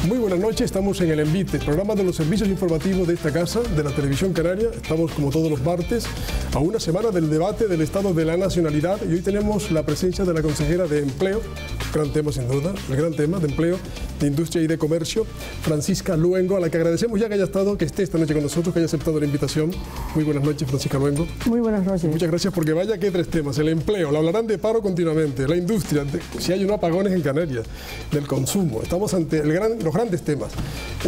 Muy buenas noches, estamos en el Envite, programa de los servicios informativos de esta casa, de la Televisión Canaria. Estamos como todos los martes a una semana del debate del Estado de la Nacionalidad y hoy tenemos la presencia de la consejera de Empleo, gran tema sin duda, el gran tema de Empleo, de Industria y de Comercio, Francisca Luengo, a la que agradecemos ya que haya estado, que esté esta noche con nosotros, que haya aceptado la invitación. Muy buenas noches, Francisca Luengo. Muy buenas noches. Muchas gracias, porque vaya que tres temas: el empleo, le hablarán de paro continuamente, la industria, si hay unos apagones en Canarias, del consumo. Estamos ante los grandes temas.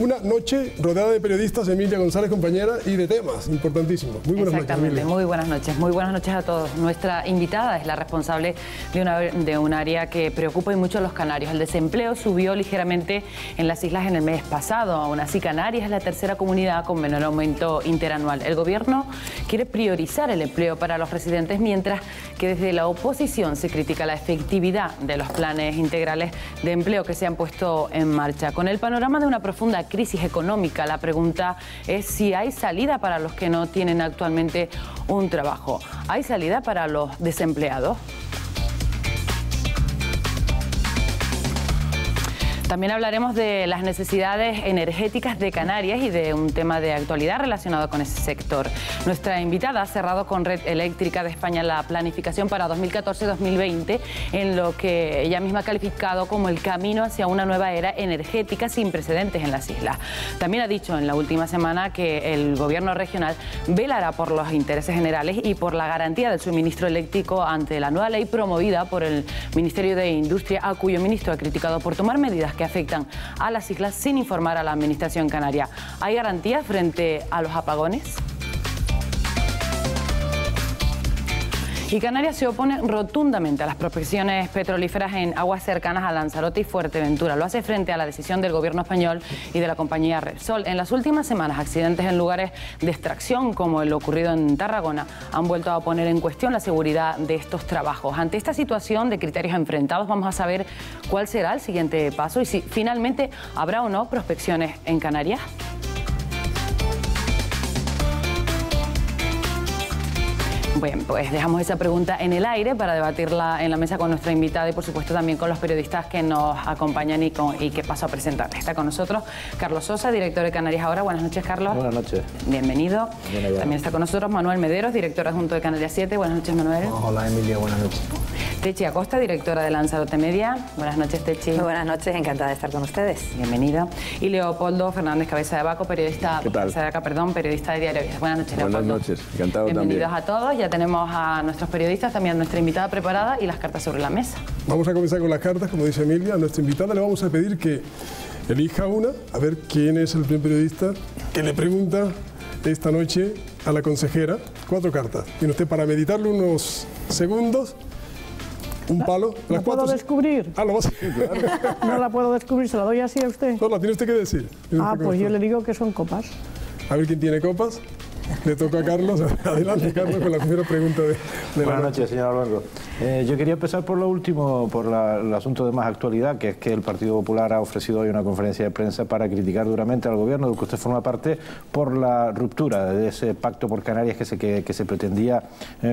Una noche rodeada de periodistas, Emilia González, compañera, y de temas importantísimos. Muy buenas noches, Emilia. Muy buenas noches. Muy buenas noches a todos. Nuestra invitada es la responsable de un área que preocupa y mucho a los canarios. El desempleo subió ligeramente en las islas en el mes pasado. Aún así, Canarias es la tercera comunidad con menor aumento interanual. El gobierno quiere priorizar el empleo para los residentes, mientras que desde la oposición se critica la efectividad de los planes integrales de empleo que se han puesto en marcha. Con el panorama de una profunda crisis económica, la pregunta es si hay salida para los que no tienen actualmente un trabajo. ¿Hay salida para los desempleados? También hablaremos de las necesidades energéticas de Canarias y de un tema de actualidad relacionado con ese sector. Nuestra invitada ha cerrado con Red Eléctrica de España la planificación para 2014-2020, en lo que ella misma ha calificado como el camino hacia una nueva era energética sin precedentes en las islas. También ha dicho en la última semana que el gobierno regional velará por los intereses generales y por la garantía del suministro eléctrico ante la nueva ley promovida por el Ministerio de Industria, a cuyo ministro ha criticado por tomar medidas que afectan a las islas sin informar a la administración canaria. ¿Hay garantías frente a los apagones? Y Canarias se opone rotundamente a las prospecciones petrolíferas en aguas cercanas a Lanzarote y Fuerteventura. Lo hace frente a la decisión del gobierno español y de la compañía Repsol. En las últimas semanas, accidentes en lugares de extracción, como el ocurrido en Tarragona, han vuelto a poner en cuestión la seguridad de estos trabajos. Ante esta situación de criterios enfrentados, vamos a saber cuál será el siguiente paso y si finalmente habrá o no prospecciones en Canarias. Bien, pues dejamos esa pregunta en el aire para debatirla en la mesa con nuestra invitada y por supuesto también con los periodistas que nos acompañan y que paso a presentarles. Está con nosotros Carlos Sosa, director de Canarias Ahora. Buenas noches, Carlos. Buenas noches. Bienvenido. También está con nosotros Manuel Mederos, director adjunto de Canarias 7. Buenas noches, Manuel. Hola, Emilia. Buenas noches. Techi Acosta, directora de Lanzarote Media. Buenas noches, Techi. Muy buenas noches, encantada de estar con ustedes. Bienvenido. Y Leopoldo Fernández Cabeza de Vaca, periodista de Diario Vida. Buenas noches, Leopoldo. Buenas noches, encantado también. Bienvenidos a todos. Ya tenemos a nuestros periodistas, también a nuestra invitada preparada y las cartas sobre la mesa. Vamos a comenzar con las cartas, como dice Emilia. A nuestra invitada le vamos a pedir que elija una, a ver quién es el primer periodista que le pregunta esta noche a la consejera. 4 cartas. Tiene usted para meditarlo unos segundos. Un palo. ¿La puedo descubrir? Lo vas a claro. No la puedo descubrir, ¿se la doy así a usted? No, la tiene usted que decir. Pues yo le digo que son copas. A ver quién tiene copas. Le toca a Carlos. Adelante, Carlos, con la primera pregunta de Buenas noches, señor Luengo. Yo quería empezar por lo último, por el asunto de más actualidad, que es que el Partido Popular ha ofrecido hoy una conferencia de prensa para criticar duramente al gobierno del que usted forma parte por la ruptura de ese pacto por Canarias que se pretendía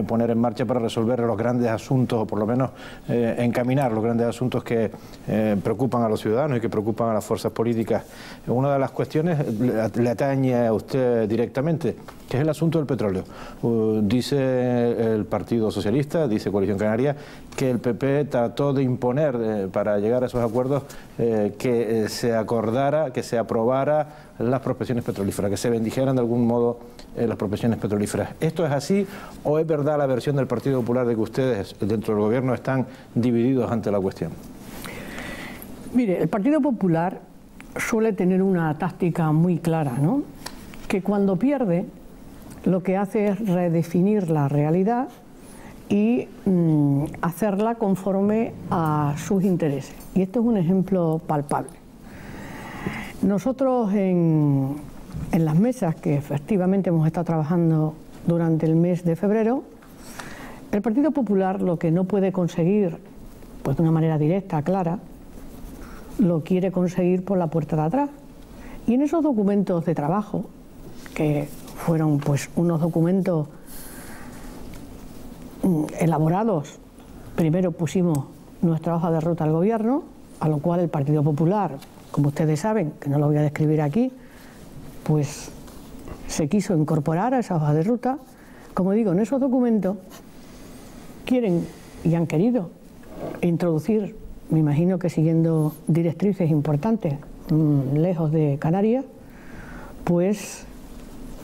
poner en marcha para resolver los grandes asuntos, o por lo menos encaminar los grandes asuntos que preocupan a los ciudadanos y que preocupan a las fuerzas políticas. Una de las cuestiones le atañe a usted directamente, que es el asunto del petróleo. Dice el Partido Socialista, dice Coalición Canaria, que el PP trató de imponer para llegar a esos acuerdos que se acordara, que se aprobara las prospecciones petrolíferas, que se bendijeran de algún modo las prospecciones petrolíferas. ¿Esto es así o es verdad la versión del Partido Popular de que ustedes dentro del gobierno están divididos ante la cuestión? Mire, el Partido Popular suele tener una táctica muy clara, ¿no? Que cuando pierde, lo que hace es redefinir la realidad y hacerla conforme a sus intereses. Y esto es un ejemplo palpable. Nosotros en las mesas que efectivamente hemos estado trabajando durante el mes de febrero, el Partido Popular lo que no puede conseguir pues de una manera directa, clara, lo quiere conseguir por la puerta de atrás. Y en esos documentos de trabajo, que fueron pues unos documentos elaborados, primero pusimos nuestra hoja de ruta al gobierno, a lo cual el Partido Popular, como ustedes saben, que no lo voy a describir aquí, pues se quiso incorporar a esa hoja de ruta. Como digo, en esos documentos quieren y han querido introducir, me imagino que siguiendo directrices importantes, lejos de Canarias, pues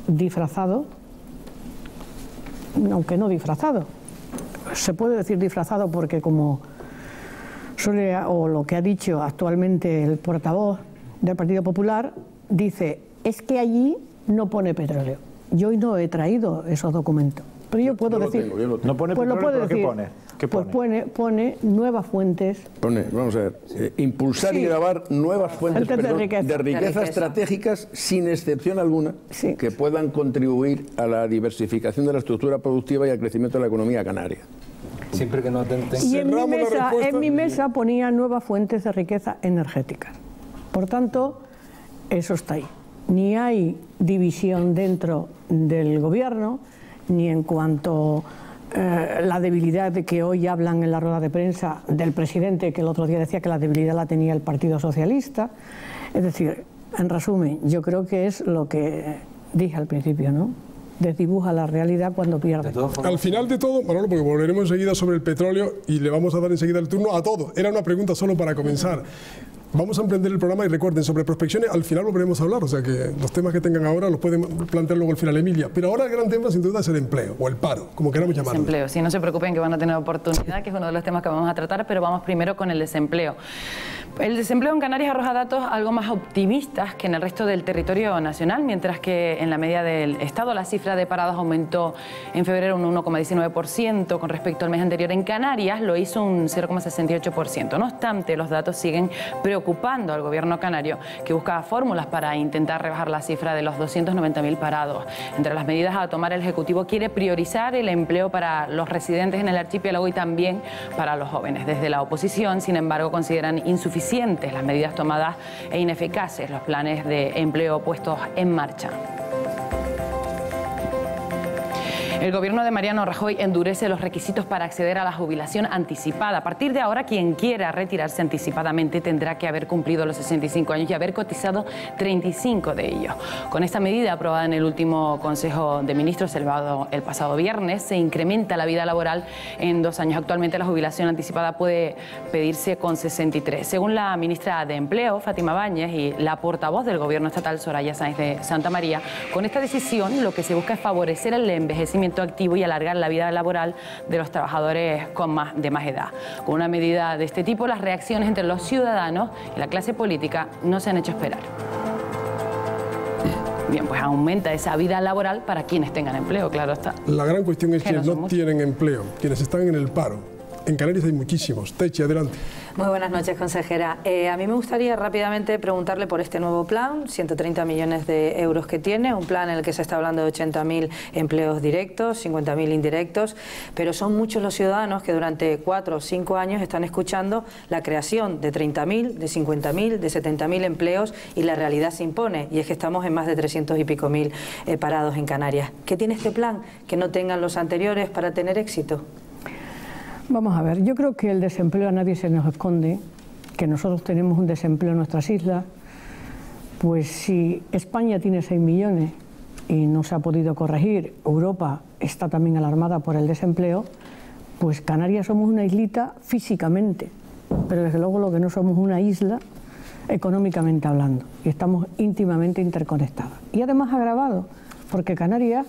disfrazado, aunque no disfrazado, se puede decir disfrazado porque como suele, o lo que ha dicho actualmente el portavoz del Partido Popular, dice, es que allí no pone petróleo. Yo hoy no he traído esos documentos, pero yo puedo decir... No pone pues petróleo, lo ¿pero qué pone? ¿Qué pues pone? pone nuevas fuentes. Vamos a ver, impulsar y grabar nuevas fuentes de riqueza estratégicas sin excepción alguna que puedan contribuir a la diversificación de la estructura productiva y al crecimiento de la economía canaria. Siempre que no atenten. Y en mi mesa ponía nuevas fuentes de riqueza energética. Por tanto, eso está ahí. Ni hay división dentro del gobierno, ni en cuanto la debilidad de que hoy hablan en la rueda de prensa del presidente, que el otro día decía que la debilidad la tenía el Partido Socialista. Es decir, en resumen, yo creo que es lo que dije al principio, ¿no? Desdibuja la realidad cuando pierde. Al final de todo, Manolo, porque volveremos enseguida sobre el petróleo y le vamos a dar enseguida el turno a todo. Era una pregunta solo para comenzar. Vamos a emprender el programa y recuerden, sobre prospecciones al final volveremos a hablar, o sea que los temas que tengan ahora los pueden plantear luego al final Emilia. Pero ahora el gran tema sin duda es el empleo, o el paro, como queramos llamarlo. Desempleo, sí, no se preocupen que van a tener oportunidad, que es uno de los temas que vamos a tratar, pero vamos primero con el desempleo. El desempleo en Canarias arroja datos algo más optimistas que en el resto del territorio nacional, mientras que en la media del Estado la cifra de parados aumentó en febrero un 1,19% con respecto al mes anterior. En Canarias lo hizo un 0,68%. No obstante, los datos siguen preocupando al gobierno canario, que busca fórmulas para intentar rebajar la cifra de los 290.000 parados. Entre las medidas a tomar, el Ejecutivo quiere priorizar el empleo para los residentes en el archipiélago y también para los jóvenes. Desde la oposición, sin embargo, consideran insuficientes las medidas tomadas e ineficaces los planes de empleo puestos en marcha. El gobierno de Mariano Rajoy endurece los requisitos para acceder a la jubilación anticipada. A partir de ahora, quien quiera retirarse anticipadamente tendrá que haber cumplido los 65 años y haber cotizado 35 de ellos. Con esta medida, aprobada en el último Consejo de Ministros celebrado el pasado viernes, se incrementa la vida laboral en 2 años. Actualmente la jubilación anticipada puede pedirse con 63. Según la ministra de Empleo, Fátima Báñez, y la portavoz del gobierno estatal, Soraya Sáenz de Santa María, con esta decisión lo que se busca es favorecer el envejecimiento activo y alargar la vida laboral de los trabajadores de más edad. Con una medida de este tipo, las reacciones entre los ciudadanos y la clase política no se han hecho esperar. Bien, pues aumenta esa vida laboral para quienes tengan empleo, claro está. La gran cuestión es quienes no tienen empleo, quienes están en el paro. En Canarias hay muchísimos. Techi, adelante. Muy buenas noches, consejera. A mí me gustaría rápidamente preguntarle por este nuevo plan, 130 millones de euros que tiene, un plan en el que se está hablando de 80.000 empleos directos, 50.000 indirectos, pero son muchos los ciudadanos que durante 4 o 5 años están escuchando la creación de 30.000, de 50.000, de 70.000 empleos y la realidad se impone, y es que estamos en más de 300 y pico mil parados en Canarias. ¿Qué tiene este plan que no tengan los anteriores para tener éxito? Vamos a ver, yo creo que el desempleo a nadie se nos esconde, que nosotros tenemos un desempleo en nuestras islas, pues si España tiene 6 millones y no se ha podido corregir, Europa está también alarmada por el desempleo, pues Canarias somos una islita físicamente, pero desde luego lo que no somos una isla económicamente hablando, y estamos íntimamente interconectados. Y además agravado, porque Canarias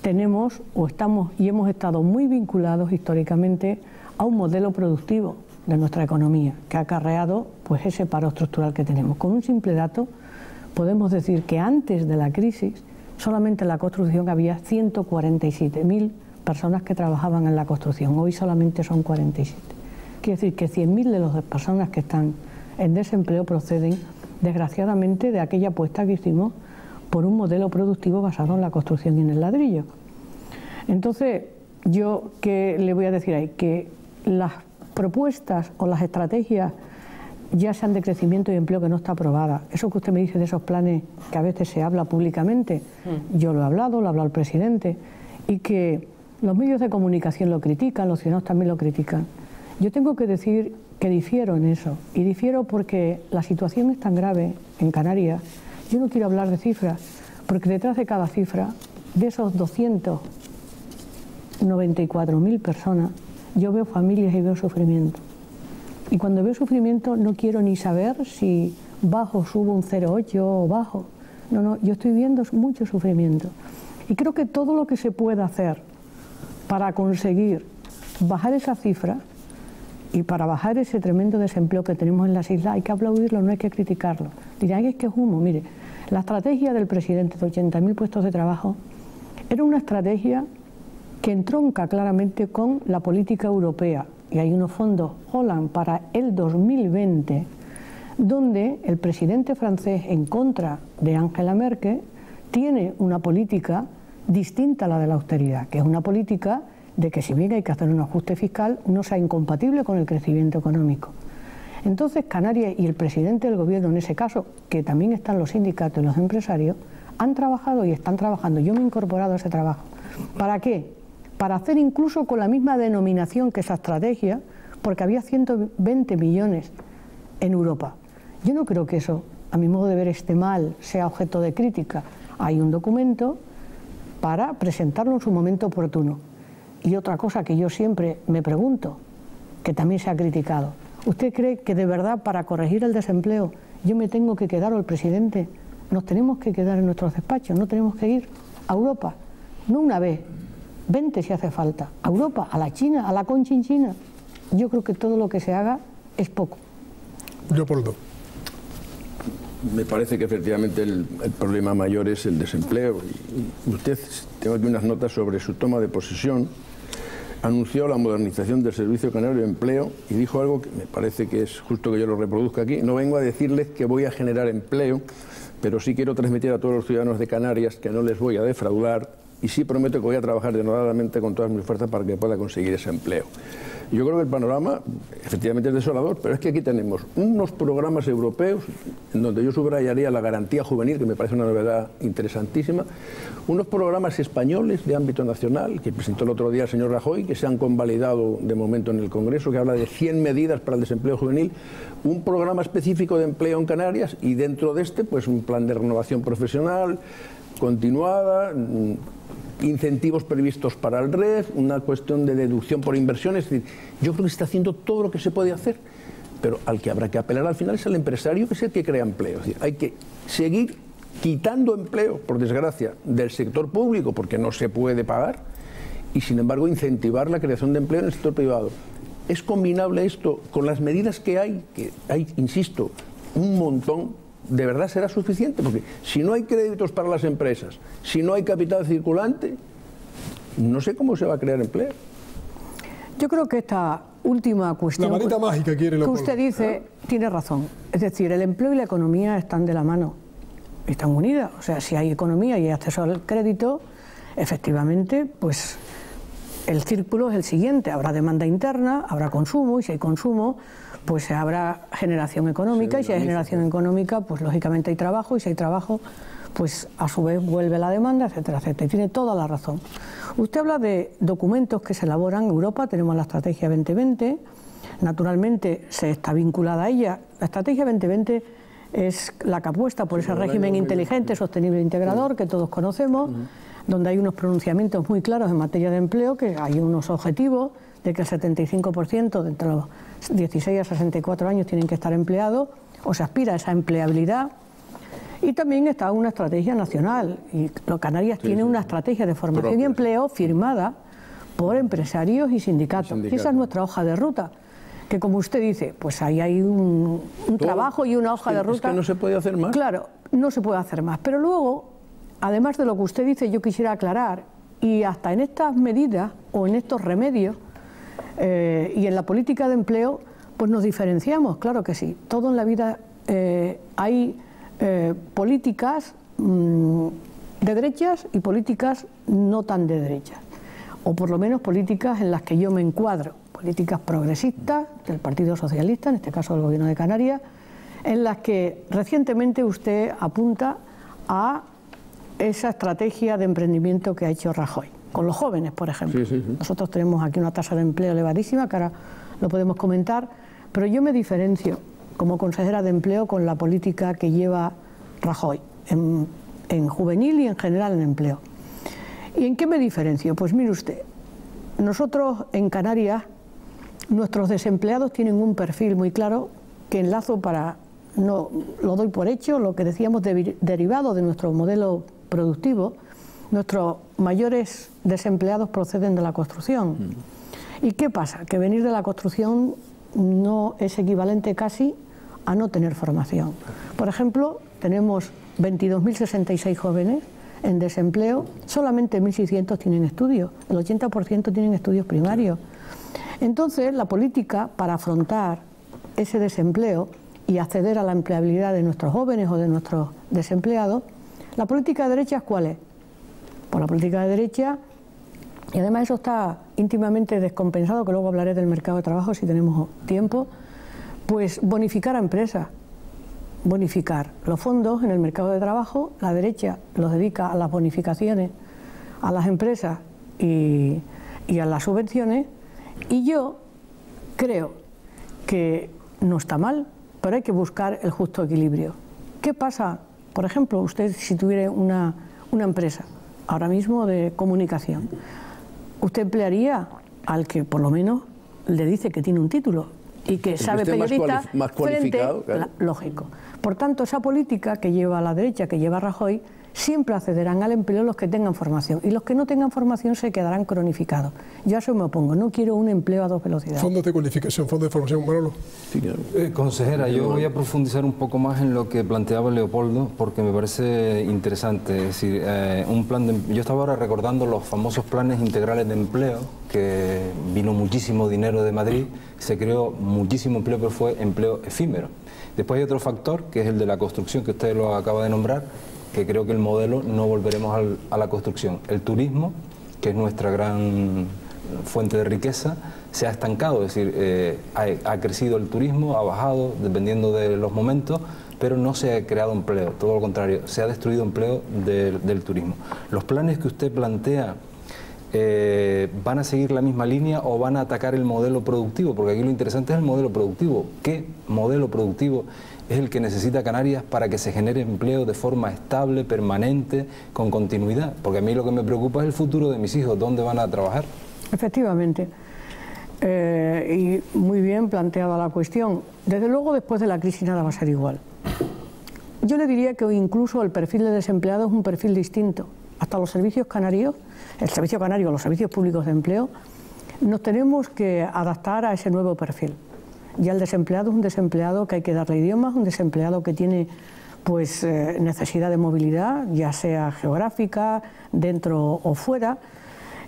tenemos o estamos y hemos estado muy vinculados históricamente a un modelo productivo de nuestra economía que ha acarreado pues ese paro estructural que tenemos. Con un simple dato podemos decir que antes de la crisis solamente en la construcción había 147.000 personas que trabajaban en la construcción, hoy solamente son 47. Quiere decir que 100.000 de las personas que están en desempleo proceden desgraciadamente de aquella apuesta que hicimos por un modelo productivo basado en la construcción y en el ladrillo. Entonces, yo, ¿qué le voy a decir ahí? Que las propuestas o las estrategias, ya sean de crecimiento y empleo, que no está aprobada, eso que usted me dice de esos planes que a veces se habla públicamente, yo lo he hablado, lo ha hablado el presidente, y que los medios de comunicación lo critican, los ciudadanos también lo critican. Yo tengo que decir que difiero en eso, y difiero porque la situación es tan grave en Canarias. Yo no quiero hablar de cifras, porque detrás de cada cifra, de esos 294.000 personas, yo veo familias y veo sufrimiento. Y cuando veo sufrimiento no quiero ni saber si bajo subo un 0,8 o bajo. No, no, yo estoy viendo mucho sufrimiento. Y creo que todo lo que se pueda hacer para conseguir bajar esa cifra y para bajar ese tremendo desempleo que tenemos en las islas, hay que aplaudirlo, no hay que criticarlo. Dirán, es que es humo. Mire, la estrategia del presidente de 80.000 puestos de trabajo era una estrategia que entronca claramente con la política europea. Y hay unos fondos Holland para el 2020, donde el presidente francés, en contra de Angela Merkel, tiene una política distinta a la de la austeridad, que es una política de que si bien hay que hacer un ajuste fiscal, no sea incompatible con el crecimiento económico. Entonces Canarias y el presidente del gobierno, en ese caso, que también están los sindicatos y los empresarios, han trabajado y están trabajando. Yo me he incorporado a ese trabajo. ¿Para qué? Para hacer incluso con la misma denominación que esa estrategia, porque había 120 millones en Europa. Yo no creo que eso, a mi modo de ver, esté mal, sea objeto de crítica. Hay un documento para presentarlo en su momento oportuno. Y otra cosa que yo siempre me pregunto, que también se ha criticado, ¿usted cree que de verdad para corregir el desempleo yo me tengo que quedar, o el presidente, nos tenemos que quedar en nuestros despachos, no tenemos que ir a Europa, no una vez, 20 si hace falta, a Europa, a la China, a la Conchinchina? Yo creo que todo lo que se haga es poco. Leopoldo. Me parece que efectivamente el problema mayor es el desempleo. Y usted, tengo aquí unas notas sobre su toma de posesión, anunció la modernización del Servicio Canario de Empleo y dijo algo que me parece que es justo que yo lo reproduzca aquí. No vengo a decirles que voy a generar empleo, pero sí quiero transmitir a todos los ciudadanos de Canarias que no les voy a defraudar y sí prometo que voy a trabajar denodadamente con todas mis fuerzas para que pueda conseguir ese empleo. Yo creo que el panorama efectivamente es desolador, pero es que aquí tenemos unos programas europeos en donde yo subrayaría la garantía juvenil, que me parece una novedad interesantísima, unos programas españoles de ámbito nacional que presentó el otro día el señor Rajoy, que se han convalidado de momento en el Congreso, que habla de 100 medidas para el desempleo juvenil, un programa específico de empleo en Canarias y dentro de este pues un plan de renovación profesional continuada, incentivos previstos para el REF, una cuestión de deducción por inversiones. Es decir, yo creo que se está haciendo todo lo que se puede hacer, pero al que habrá que apelar al final es al empresario, que es el que crea empleo. Es decir, hay que seguir quitando empleo, por desgracia, del sector público, porque no se puede pagar, y sin embargo incentivar la creación de empleo en el sector privado. ¿Es combinable esto con las medidas que hay, insisto, un montón? ¿De verdad será suficiente? Porque si no hay créditos para las empresas, si no hay capital circulante, no sé cómo se va a crear empleo. Yo creo que esta última cuestión la varita mágica quiere que usted dice tiene razón. Es decir, el empleo y la economía están de la mano, están unidas. O sea, si hay economía y hay acceso al crédito, efectivamente, pues el círculo es el siguiente. Habrá demanda interna, habrá consumo, y si hay consumo, pues habrá generación económica, y si hay generación económica, pues lógicamente hay trabajo, y si hay trabajo, pues a su vez vuelve la demanda, etcétera, etcétera. Y tiene toda la razón. Usted habla de documentos que se elaboran en Europa, tenemos la Estrategia 2020, naturalmente se está vinculada a ella. La Estrategia 2020 es la que apuesta por ese régimen inteligente, sostenible e integrador que todos conocemos, donde hay unos pronunciamientos muy claros en materia de empleo, que hay unos objetivos de que el 75% de entre los 16 a 64 años tienen que estar empleados, o se aspira a esa empleabilidad. Y también está una estrategia nacional, y Canarias tiene una estrategia de formación y empleo firmada por empresarios y sindicatos. Y esa es nuestra hoja de ruta, que como usted dice, pues ahí hay un trabajo y una hoja de ruta. Es que no se puede hacer más. Claro, no se puede hacer más. Pero luego, además de lo que usted dice, yo quisiera aclarar, y hasta en estas medidas o en estos remedios y en la política de empleo, pues nos diferenciamos, claro que sí. Todo en la vida hay políticas de derechas y políticas no tan de derechas, o por lo menos políticas en las que yo me encuadro, políticas progresistas del Partido Socialista, en este caso del Gobierno de Canarias, en las que recientemente usted apunta a esa estrategia de emprendimiento que ha hecho Rajoy, con los jóvenes, por ejemplo. Nosotros tenemos aquí una tasa de empleo elevadísima, que ahora lo podemos comentar, pero yo me diferencio como consejera de empleo con la política que lleva Rajoy en juvenil y en general en empleo. ¿Y en qué me diferencio? Pues mire usted, nosotros en Canarias, nuestros desempleados tienen un perfil muy claro que enlazo para, no lo doy por hecho, lo que decíamos derivado de nuestro modelo productivo. Nuestros mayores desempleados proceden de la construcción. ¿Y qué pasa? Que venir de la construcción no es equivalente casi a no tener formación. Por ejemplo, tenemos 22.066 jóvenes en desempleo, solamente 1.600 tienen estudios, el 80% tienen estudios primarios. Entonces, la política para afrontar ese desempleo y acceder a la empleabilidad de nuestros jóvenes o de nuestros desempleados, la política de derechas, ¿cuál es? Pues la política de derecha, y además eso está íntimamente descompensado, que luego hablaré del mercado de trabajo si tenemos tiempo, pues bonificar a empresas. Bonificar los fondos en el mercado de trabajo, la derecha los dedica a las bonificaciones a las empresas y a las subvenciones, y yo creo que no está mal, pero hay que buscar el justo equilibrio. ¿Qué pasa? Por ejemplo, usted si tuviera una empresa ahora mismo de comunicación, usted emplearía al que por lo menos le dice que tiene un título y que sabe periodista, más cualificado, frente, claro. Lógico. Por tanto, esa política que lleva la derecha, que lleva Rajoy, siempre accederán al empleo los que tengan formación, y los que no tengan formación se quedarán cronificados. Yo a eso me opongo, no quiero un empleo a dos velocidades. Fondos de cualificación, fondos de formación, Manolo. Sí, claro. Consejera, yo voy a profundizar un poco más en lo que planteaba Leopoldo, porque me parece interesante. Es decir, un plan yo estaba ahora recordando los famosos planes integrales de empleo, que vino muchísimo dinero de Madrid, se creó muchísimo empleo, pero fue empleo efímero. Después hay otro factor, que es el de la construcción, que usted lo acaba de nombrar, que creo que el modelo no volveremos a la construcción. El turismo, que es nuestra gran fuente de riqueza, se ha estancado, es decir, ha crecido el turismo, ha bajado, dependiendo de los momentos, pero no se ha creado empleo, todo lo contrario, se ha destruido empleo del turismo. Los planes que usted plantea, ¿van a seguir la misma línea o van a atacar el modelo productivo? Porque aquí lo interesante es el modelo productivo. ¿Qué modelo productivo es el que necesita Canarias para que se genere empleo de forma estable, permanente, con continuidad? Porque a mí lo que me preocupa es el futuro de mis hijos, ¿dónde van a trabajar? Efectivamente, y muy bien planteada la cuestión. Desde luego, después de la crisis nada va a ser igual. Yo le diría que incluso el perfil de desempleado es un perfil distinto. Hasta los servicios canarios, el servicio canario, los servicios públicos de empleo, nos tenemos que adaptar a ese nuevo perfil. Ya el desempleado es un desempleado que hay que darle idiomas, un desempleado que tiene pues necesidad de movilidad, ya sea geográfica, dentro o fuera,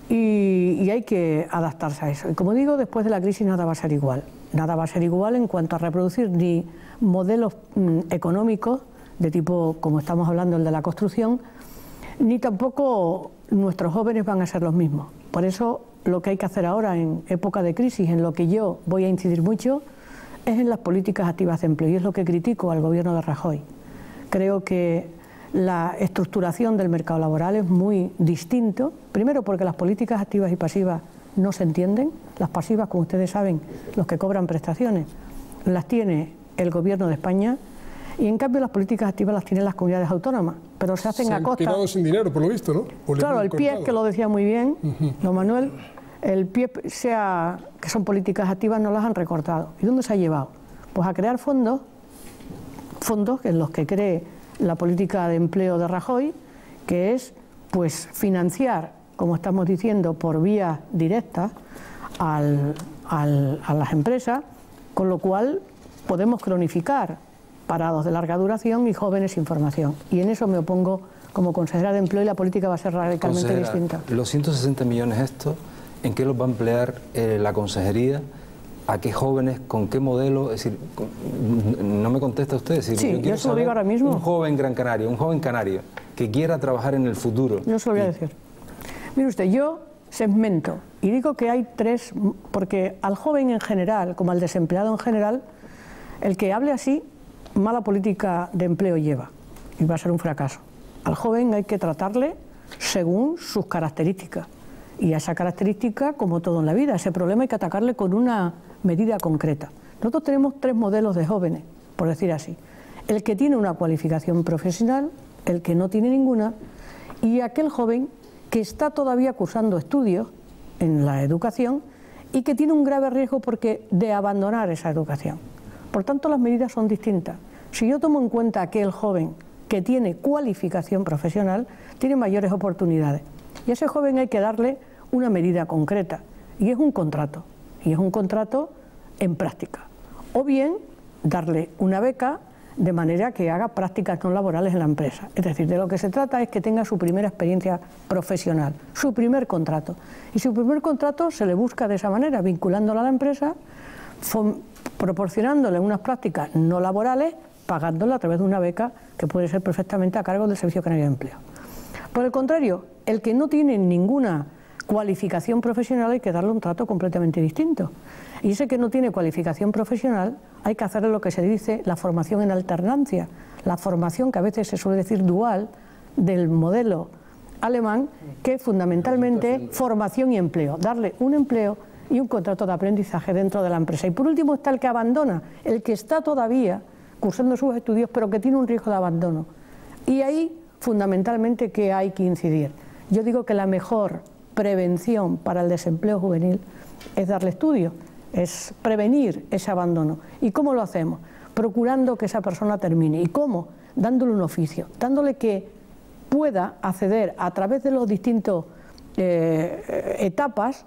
y hay que adaptarse a eso. Y como digo, después de la crisis nada va a ser igual. Nada va a ser igual en cuanto a reproducir ni modelos económicos de tipo, como estamos hablando, el de la construcción, ni tampoco nuestros jóvenes van a ser los mismos. Por eso lo que hay que hacer ahora en época de crisis, en lo que yo voy a incidir mucho, es en las políticas activas de empleo, y es lo que critico al gobierno de Rajoy. Creo que la estructuración del mercado laboral es muy distinto, primero porque las políticas activas y pasivas no se entienden. Las pasivas, como ustedes saben, los que cobran prestaciones, las tiene el gobierno de España, y en cambio las políticas activas las tienen las comunidades autónomas, pero se hacen a costa... Se han sin dinero, por lo visto, ¿no? Claro, el PIE, que lo decía muy bien, don Manuel, el PIE, que son políticas activas, no las han recortado. ¿Y dónde se ha llevado? Pues a crear fondos en los que cree la política de empleo de Rajoy, que es pues financiar, como estamos diciendo, por vía directa a las empresas, con lo cual podemos cronificar parados de larga duración y jóvenes sin formación. Y en eso me opongo como consejera de empleo, y la política va a ser radicalmente distinta. Los 160 millones estos, ¿en qué los va a emplear la consejería? ¿A qué jóvenes? ¿Con qué modelo? Es decir, no me contesta usted. Es decir, sí, yo se lo digo ahora mismo. Un joven gran canario, un joven canario que quiera trabajar en el futuro. Yo se lo voy a decir. Mire usted, yo segmento y digo que hay tres, porque al joven en general, como al desempleado en general, el que hable así, mala política de empleo lleva y va a ser un fracaso. Al joven hay que tratarle según sus características, y a esa característica, como todo en la vida, ese problema hay que atacarle con una medida concreta. Nosotros tenemos 3 modelos de jóvenes, por decir así. El que tiene una cualificación profesional, el que no tiene ninguna, y aquel joven que está todavía cursando estudios en la educación y que tiene un grave riesgo de abandonar esa educación. Por tanto, las medidas son distintas. Si yo tomo en cuenta aquel joven que tiene cualificación profesional, tiene mayores oportunidades. Y a ese joven hay que darle una medida concreta, y es un contrato, en práctica. O bien, darle una beca de manera que haga prácticas no laborales en la empresa. Es decir, de lo que se trata es que tenga su primera experiencia profesional, su primer contrato. Y su primer contrato se le busca de esa manera, vinculándolo a la empresa, proporcionándole unas prácticas no laborales, pagándole a través de una beca que puede ser perfectamente a cargo del Servicio Canario de Empleo. Por el contrario, el que no tiene ninguna cualificación profesional hay que darle un trato completamente distinto. Y ese que no tiene cualificación profesional hay que hacerle lo que se dice la formación en alternancia, la formación que a veces se suele decir dual del modelo alemán, que es fundamentalmente formación y empleo, darle un empleo y un contrato de aprendizaje dentro de la empresa. Y por último está el que abandona, el que está todavía cursando sus estudios pero que tiene un riesgo de abandono. Y ahí fundamentalmente que hay que incidir. Yo digo que la mejor prevención para el desempleo juvenil es darle estudio, es prevenir ese abandono. ¿Y cómo lo hacemos? Procurando que esa persona termine. ¿Y cómo? Dándole un oficio, dándole que pueda acceder a través de los distintos etapas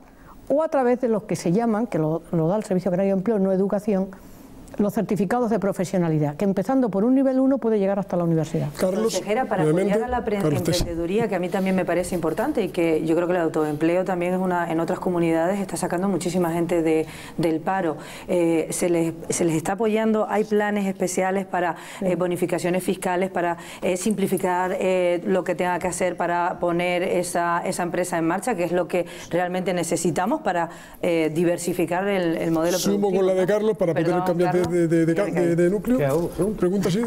o a través de los que se llaman, que lo da el Servicio Canario de Empleo, no educación, los certificados de profesionalidad, que empezando por un nivel 1 puede llegar hasta la universidad. Carlos, consejera, para apoyar a la emprendeduría, que a mí también me parece importante y que yo creo que el autoempleo también es en otras comunidades está sacando muchísima gente del paro. Se les está apoyando, hay planes especiales para bonificaciones fiscales, para simplificar lo que tenga que hacer para poner esa empresa en marcha, que es lo que realmente necesitamos para diversificar el modelo productivo. Sumo con la de Carlos para poder cambiar de núcleo. Pregunta así.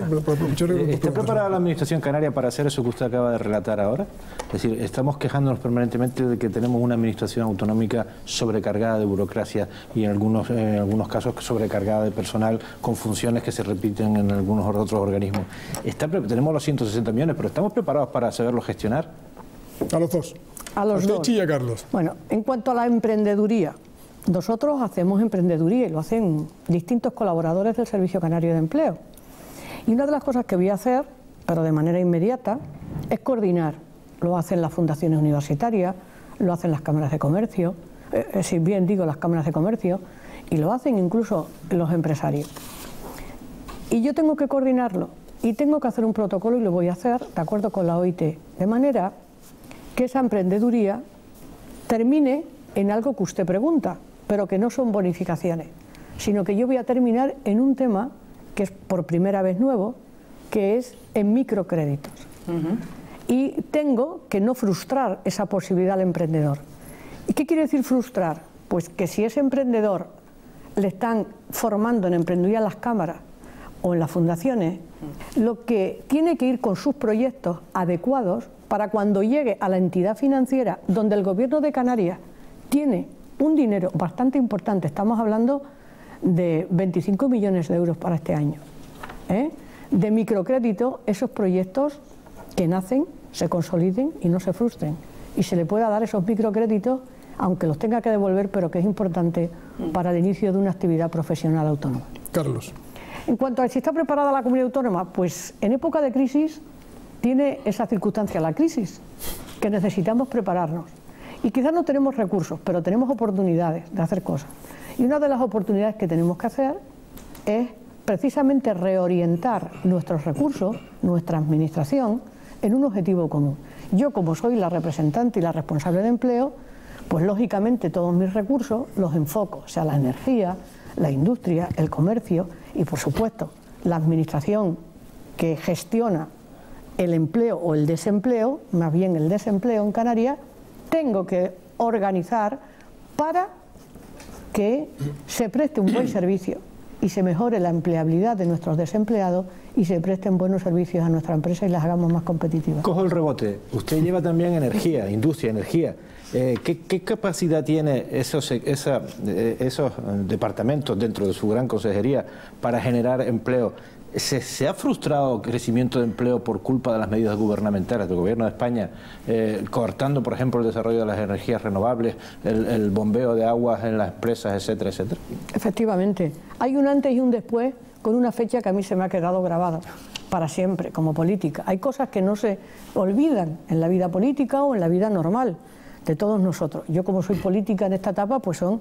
¿Está preparada la Administración Canaria para hacer eso que usted acaba de relatar ahora? Es decir, estamos quejándonos permanentemente de que tenemos una administración autonómica sobrecargada de burocracia y en algunos casos sobrecargada de personal con funciones que se repiten en algunos otros organismos. Tenemos los 160 millones, pero ¿estamos preparados para saberlo gestionar? A los dos. A los dos. Chilla, Carlos. Bueno, en cuanto a la emprendeduría, nosotros hacemos emprendeduría y lo hacen distintos colaboradores del Servicio Canario de Empleo. Y una de las cosas que voy a hacer, pero de manera inmediata, es coordinar. Lo hacen las fundaciones universitarias, lo hacen las cámaras de comercio, si bien digo las cámaras de comercio, y lo hacen incluso los empresarios. Y yo tengo que coordinarlo y tengo que hacer un protocolo y lo voy a hacer de acuerdo con la OIT, de manera que esa emprendeduría termine en algo que usted pregunta, pero que no son bonificaciones, sino que yo voy a terminar en un tema que es por primera vez nuevo, que es en microcréditos. Y tengo que no frustrar esa posibilidad al emprendedor. ¿Y qué quiere decir frustrar? Pues que si ese emprendedor le están formando en emprendeduría en las cámaras o en las fundaciones, lo que tiene que ir con sus proyectos adecuados para cuando llegue a la entidad financiera donde el Gobierno de Canarias tiene un dinero bastante importante, estamos hablando de 25 millones de euros para este año, de microcrédito, esos proyectos que nacen, se consoliden y no se frustren. Y se le pueda dar esos microcréditos, aunque los tenga que devolver, pero que es importante para el inicio de una actividad profesional autónoma. Carlos. En cuanto a si está preparada la comunidad autónoma, pues en época de crisis tiene esa circunstancia, la crisis, que necesitamos prepararnos. Y quizás no tenemos recursos, pero tenemos oportunidades de hacer cosas. Y una de las oportunidades que tenemos que hacer es precisamente reorientar nuestros recursos, nuestra administración, en un objetivo común. Yo, como soy la representante y la responsable de empleo, pues lógicamente todos mis recursos los enfoco, o sea, la energía, la industria, el comercio y, por supuesto, la administración que gestiona el empleo o el desempleo, más bien el desempleo en Canarias, tengo que organizar para que se preste un buen servicio y se mejore la empleabilidad de nuestros desempleados y se presten buenos servicios a nuestra empresa y las hagamos más competitivas. Cojo el rebote. Usted lleva también energía, industria, energía. ¿Qué capacidad tiene esos departamentos dentro de su gran consejería para generar empleo? ¿Se ha frustrado el crecimiento de empleo por culpa de las medidas gubernamentales del Gobierno de España, cortando, por ejemplo, el desarrollo de las energías renovables, el bombeo de aguas en las presas, etcétera, etcétera? Efectivamente. Hay un antes y un después con una fecha que a mí se me ha quedado grabada para siempre, como política. Hay cosas que no se olvidan en la vida política o en la vida normal de todos nosotros. Yo, como soy política en esta etapa, pues son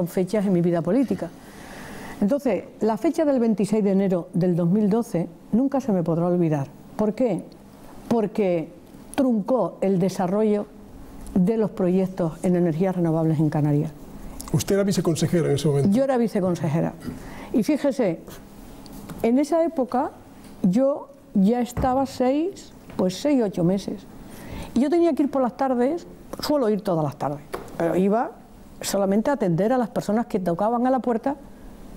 fechas en mi vida política. Entonces, la fecha del 26 de enero del 2012 nunca se me podrá olvidar. ¿Por qué? Porque truncó el desarrollo de los proyectos en energías renovables en Canarias. ¿Usted era viceconsejera en ese momento? Yo era viceconsejera. Y fíjese, en esa época yo ya estaba 6 o 8 meses. Y yo tenía que ir por las tardes, suelo ir todas las tardes, pero iba solamente a atender a las personas que tocaban a la puerta,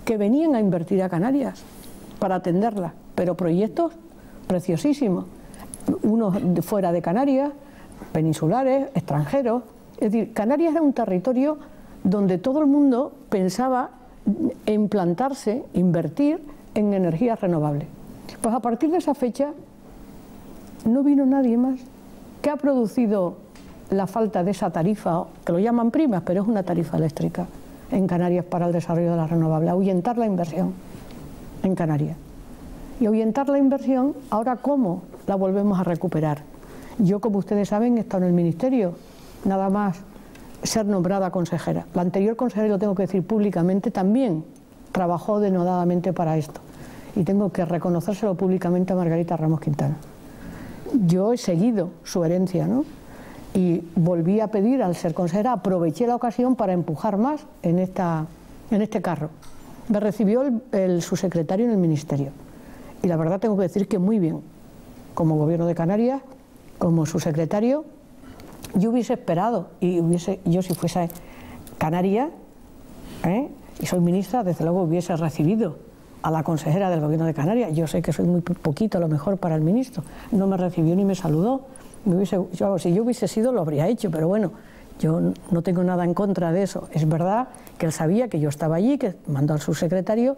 que venían a invertir a Canarias para atenderlas, pero proyectos preciosísimos, unos fuera de Canarias, peninsulares, extranjeros. Es decir, Canarias era un territorio donde todo el mundo pensaba en plantarse, invertir en energías renovables. Pues a partir de esa fecha no vino nadie más. ¿Qué ha producido la falta de esa tarifa, que lo llaman primas, pero es una tarifa eléctrica en Canarias para el desarrollo de las renovables? Ahuyentar la inversión en Canarias. Y ahuyentar la inversión, ahora ¿cómo la volvemos a recuperar? Yo, como ustedes saben, he estado en el Ministerio, nada más ser nombrada consejera. La anterior consejera, lo tengo que decir públicamente, también trabajó denodadamente para esto. Y tengo que reconocérselo públicamente a Margarita Ramos Quintana. Yo he seguido su herencia, ¿no? Y volví a pedir, al ser consejera, aproveché la ocasión para empujar más en este carro. Me recibió el subsecretario en el Ministerio. Y la verdad tengo que decir que muy bien. Como Gobierno de Canarias, como subsecretario, yo hubiese esperado, yo si fuese Canarias, y soy ministra, desde luego hubiese recibido a la consejera del Gobierno de Canarias. Yo sé que soy muy poquito a lo mejor para el ministro. No me recibió ni me saludó. Si yo hubiese sido, lo habría hecho, pero bueno, yo no tengo nada en contra de eso. Es verdad que él sabía que yo estaba allí, que mandó al subsecretario,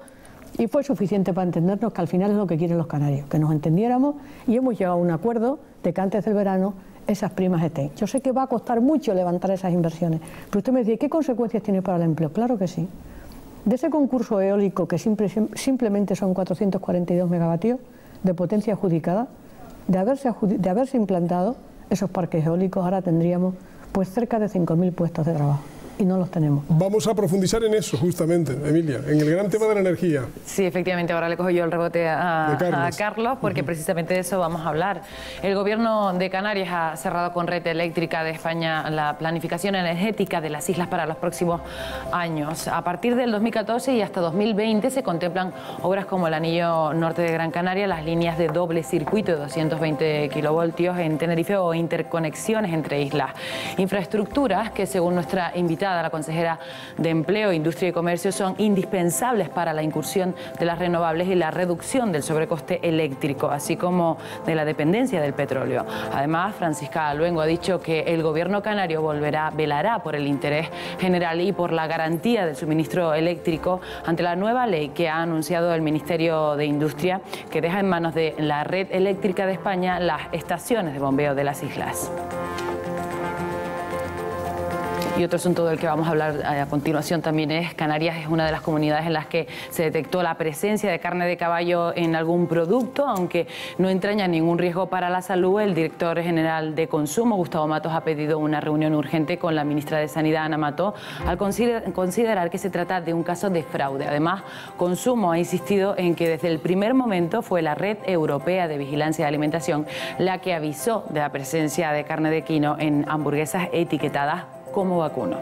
y fue suficiente para entendernos, que al final es lo que quieren los canarios, que nos entendiéramos, y hemos llegado a un acuerdo de que antes del verano esas primas estén. Yo sé que va a costar mucho levantar esas inversiones, pero usted me decía, ¿qué consecuencias tiene para el empleo? Claro que sí. De ese concurso eólico, que simplemente son 442 megavatios de potencia adjudicada, de haberse implantado esos parques eólicos, ahora tendríamos pues cerca de 5.000 puestos de trabajo. Y no los tenemos. Vamos a profundizar en eso justamente, Emilia, en el gran tema de la energía. Sí, efectivamente, ahora le cojo yo el rebote a Carlos, porque precisamente de eso vamos a hablar. El Gobierno de Canarias ha cerrado con Red Eléctrica de España la planificación energética de las islas para los próximos años. A partir del 2014 y hasta 2020 se contemplan obras como el Anillo Norte de Gran Canaria, las líneas de doble circuito de 220 kilovoltios en Tenerife o interconexiones entre islas. Infraestructuras que, según nuestra invitada, la consejera de Empleo, Industria y Comercio, son indispensables para la incursión de las renovables y la reducción del sobrecoste eléctrico, así como de la dependencia del petróleo. Además, Francisca Luengo ha dicho que el Gobierno canario velará por el interés general y por la garantía del suministro eléctrico ante la nueva ley que ha anunciado el Ministerio de Industria, que deja en manos de la Red Eléctrica de España las estaciones de bombeo de las islas. Y otro asunto del que vamos a hablar a continuación también es Canarias es una de las comunidades en las que se detectó la presencia de carne de caballo en algún producto, aunque no entraña ningún riesgo para la salud. El director general de Consumo, Gustavo Matos, ha pedido una reunión urgente con la ministra de Sanidad, Ana Mato, al considerar que se trata de un caso de fraude. Además, Consumo ha insistido en que desde el primer momento fue la Red Europea de Vigilancia de Alimentación la que avisó de la presencia de carne de equino en hamburguesas etiquetadas como vacuno.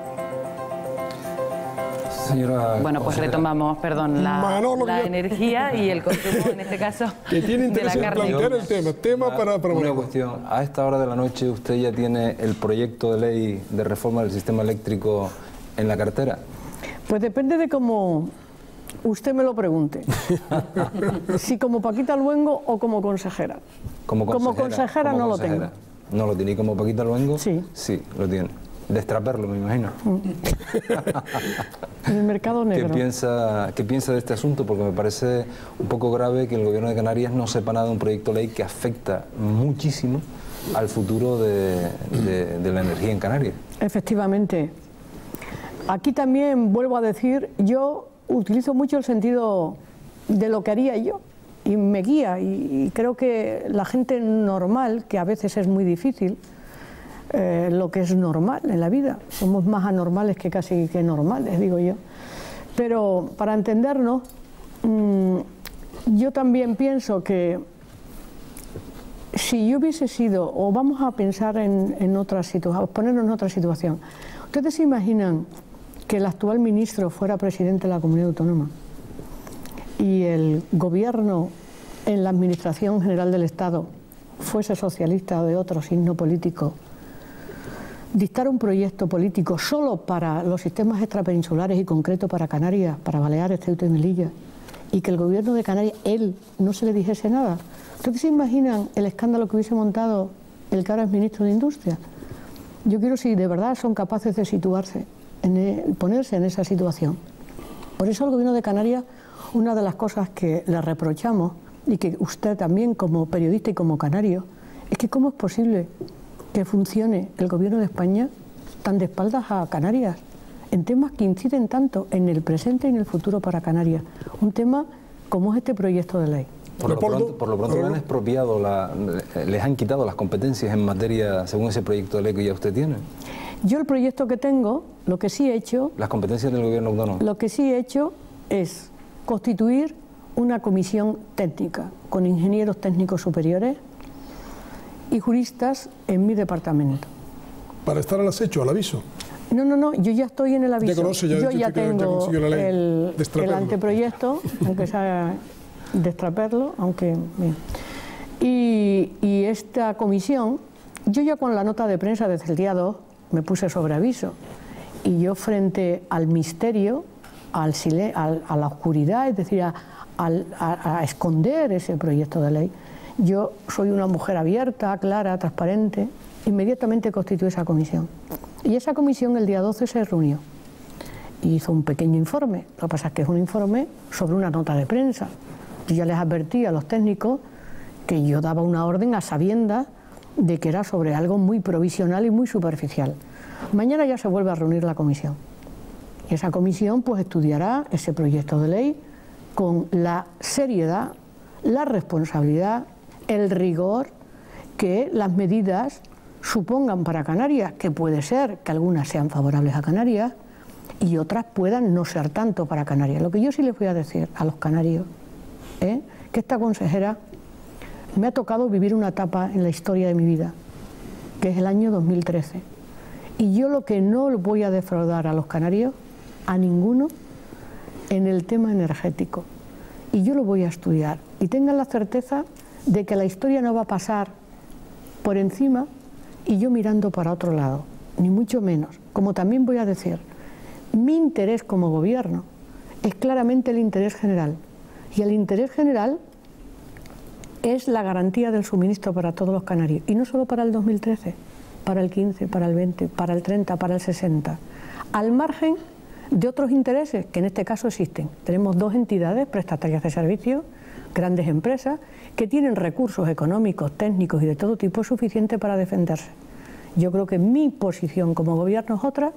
Señora bueno, pues retomamos, perdón, la energía y el consumo, en este caso, que tiene interés de la carne. En plantear el tema para una cuestión. A esta hora de la noche usted ya tiene el proyecto de ley de reforma del sistema eléctrico en la cartera. Pues depende de cómo usted me lo pregunte. Si como Paquita Luengo o como consejera. Como consejera no lo tengo. ¿No lo tiene como Paquita Luengo? Sí. Sí, lo tiene. Destraperlo, me imagino. En el mercado negro. ¿Qué piensa de este asunto? Porque me parece un poco grave que el Gobierno de Canarias no sepa nada de un proyecto de ley que afecta muchísimo al futuro de la energía en Canarias. Efectivamente. Aquí también vuelvo a decir, yo utilizo mucho el sentido de lo que haría yo y me guía, y creo que la gente normal, que a veces es muy difícil, lo que es normal en la vida, somos más anormales que casi que normales, digo yo, pero para entendernos, yo también pienso que si yo hubiese sido, o vamos a pensar en otra situación, ponernos en otra situación, ¿ustedes se imaginan que el actual ministro fuera presidente de la comunidad autónoma y el gobierno en la administración general del Estado fuese socialista o de otro signo político, dictara un proyecto político solo para los sistemas extrapeninsulares y concreto para Canarias, para Baleares, Ceuta y Melilla, y que el gobierno de Canarias, él, no se le dijese nada? ¿Ustedes se imaginan el escándalo que hubiese montado el que ahora es ministro de Industria? Yo quiero, si de verdad son capaces de situarse, ponerse en esa situación. Por eso al gobierno de Canarias, una de las cosas que le reprochamos, y que usted también como periodista y como canario, es que cómo es posible que funcione el gobierno de España tan de espaldas a Canarias, en temas que inciden tanto en el presente y en el futuro para Canarias. Un tema como es este proyecto de ley. Por lo pronto le han expropiado, les han quitado las competencias en materia, según ese proyecto de ley que ya usted tiene. Yo el proyecto que tengo, lo que sí he hecho... Las competencias del gobierno autónomo. Lo que sí he hecho es constituir una comisión técnica con ingenieros técnicos superiores y juristas en mi departamento. Para estar al acecho, al aviso. No, yo ya estoy en el aviso. Yo ya tengo el anteproyecto, aunque sea destraperlo, aunque... Y esta comisión, yo ya con la nota de prensa desde el día 2 me puse sobre aviso, y yo frente al misterio, a la oscuridad, es decir, a esconder ese proyecto de ley, yo soy una mujer abierta, clara, transparente, inmediatamente constituí esa comisión. Y esa comisión el día 12 se reunió y hizo un pequeño informe. Lo que pasa es que es un informe sobre una nota de prensa. Yo ya les advertí a los técnicos que yo daba una orden a sabiendas de que era sobre algo muy provisional y muy superficial. Mañana ya se vuelve a reunir la comisión. Y esa comisión pues estudiará ese proyecto de ley con la seriedad, la responsabilidad, el rigor que las medidas supongan para Canarias, que puede ser que algunas sean favorables a Canarias y otras puedan no ser tanto para Canarias. Lo que yo sí les voy a decir a los canarios es que esta consejera me ha tocado vivir una etapa en la historia de mi vida, que es el año 2013. Y yo lo que no voy a defraudar a los canarios, a ninguno, en el tema energético. Y yo lo voy a estudiar. Y tengan la certeza de que la historia no va a pasar por encima y yo mirando para otro lado, ni mucho menos. Como también voy a decir, mi interés como gobierno es claramente el interés general. Y el interés general es la garantía del suministro para todos los canarios. Y no solo para el 2013, para el 15, para el 20, para el 30, para el 60. Al margen de otros intereses que en este caso existen. Tenemos dos entidades prestatarias de servicios, grandes empresas, que tienen recursos económicos, técnicos y de todo tipo suficientes para defenderse. Yo creo que mi posición como gobierno es otra,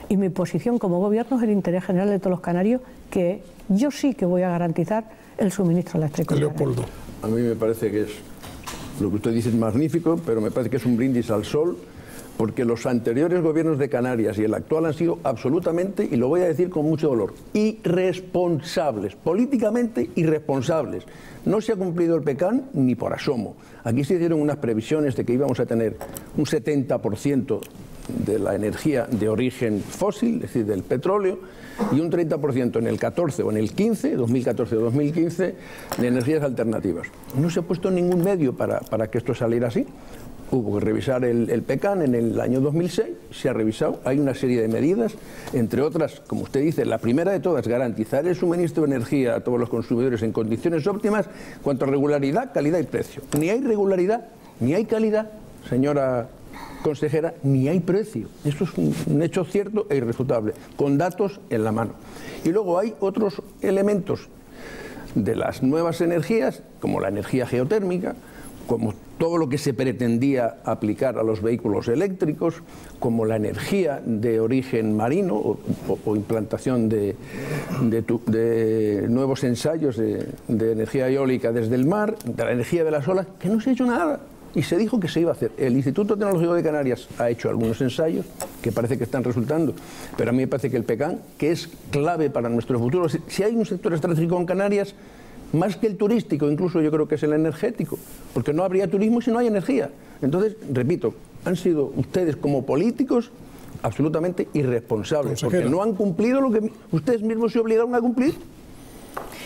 y mi posición como gobierno es el interés general de todos los canarios, que yo sí que voy a garantizar el suministro eléctrico. Leopoldo. A mí me parece que es, lo que usted dice es magnífico, pero me parece que es un brindis al sol, porque los anteriores gobiernos de Canarias y el actual han sido absolutamente, y lo voy a decir con mucho dolor, irresponsables, políticamente irresponsables. No se ha cumplido el PECAN ni por asomo. Aquí se hicieron unas previsiones de que íbamos a tener un 70% de la energía de origen fósil, es decir, del petróleo, y un 30% en el 14 o en el 15, 2014 o 2015, de energías alternativas. No se ha puesto ningún medio para que esto saliera así. hubo que revisar el PECAN en el año 2006, se ha revisado, hay una serie de medidas, entre otras, como usted dice, la primera de todas, garantizar el suministro de energía a todos los consumidores en condiciones óptimas cuanto a regularidad, calidad y precio. Ni hay regularidad, ni hay calidad, señora consejera, ni hay precio. Esto es un hecho cierto e irrefutable, con datos en la mano. Y luego hay otros elementos de las nuevas energías, como la energía geotérmica, como todo lo que se pretendía aplicar a los vehículos eléctricos, como la energía de origen marino o implantación de nuevos ensayos de energía eólica desde el mar, de la energía de las olas, que no se ha hecho nada. Y se dijo que se iba a hacer. El Instituto Tecnológico de Canarias ha hecho algunos ensayos que parece que están resultando, pero a mí me parece que el PECAN, que es clave para nuestro futuro, si hay un sector estratégico en Canarias, más que el turístico, incluso yo creo que es el energético, porque no habría turismo si no hay energía. Entonces, repito, han sido ustedes como políticos absolutamente irresponsables, porque no han cumplido lo que ustedes mismos se obligaron a cumplir.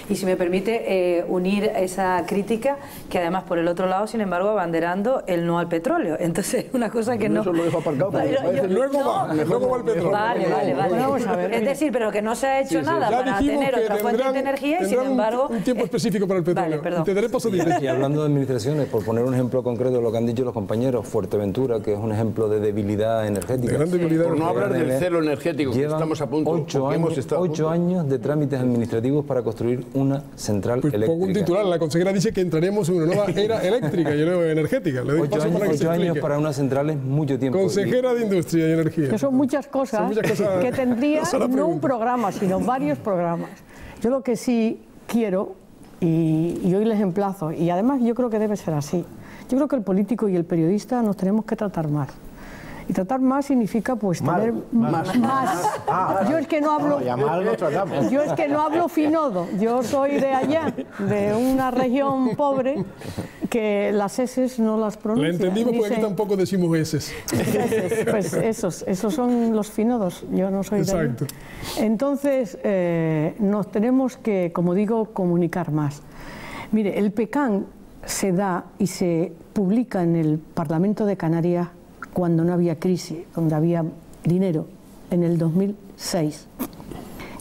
Y si me permite unir esa crítica, que además por el otro lado, sin embargo, abanderando el no al petróleo. Entonces, una cosa que no... Eso lo dejo aparcado. Luego va el petróleo. Vale. Vamos a ver. Es decir, pero que no se ha hecho nada para tener otra fuente de energía y sin embargo... un tiempo específico para el petróleo. Vale, te daré paso directo. Y hablando de administraciones, por poner un ejemplo concreto de lo que han dicho los compañeros, Fuerteventura, que es un ejemplo de debilidad energética. De gran debilidad. Por no hablar del celo energético, que estamos a punto. 8 años de trámites administrativos para construir una central eléctrica. Pongo un titular, la consejera dice que entraremos en una nueva era eléctrica y energética. Le doy paso para que se explique. 8 años para una central es mucho tiempo. Consejera de Industria y Energía. Que son muchas cosas que tendría no un programa, sino varios programas. Yo lo que sí quiero, y hoy les emplazo, y además yo creo que debe ser así, yo creo que el político y el periodista nos tenemos que tratar más. Y tratar más significa pues tener más. Yo es que no hablo. Yo es que no hablo finodo. Yo soy de allá, de una región pobre que las eses no las pronuncio. Le entendimos porque aquí tampoco decimos eses. Pues esos son los finodos. Yo no soy de allá. Exacto. Entonces nos tenemos que, como digo, comunicar más. Mire, el PECAN se da y se publica en el Parlamento de Canarias cuando no había crisis, donde había dinero, en el 2006.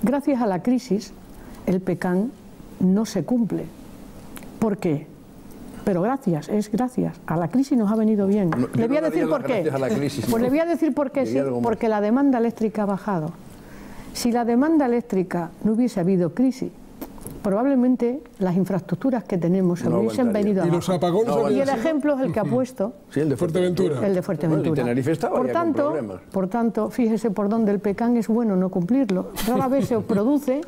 Gracias a la crisis, el PECAN no se cumple. ¿Por qué? Pero gracias a la crisis nos ha venido bien. Le voy a decir por qué. Pues le voy a decir por qué, sí, porque la demanda eléctrica ha bajado. Si la demanda eléctrica no hubiese habido crisis, probablemente las infraestructuras que tenemos se hubiesen venido abajo. Y los apagones y el ejemplo es el que ha puesto. Sí, el de Fuerteventura. El de Fuerteventura. Por tanto, fíjese por dónde el PECAN es bueno no cumplirlo. Rara vez se produce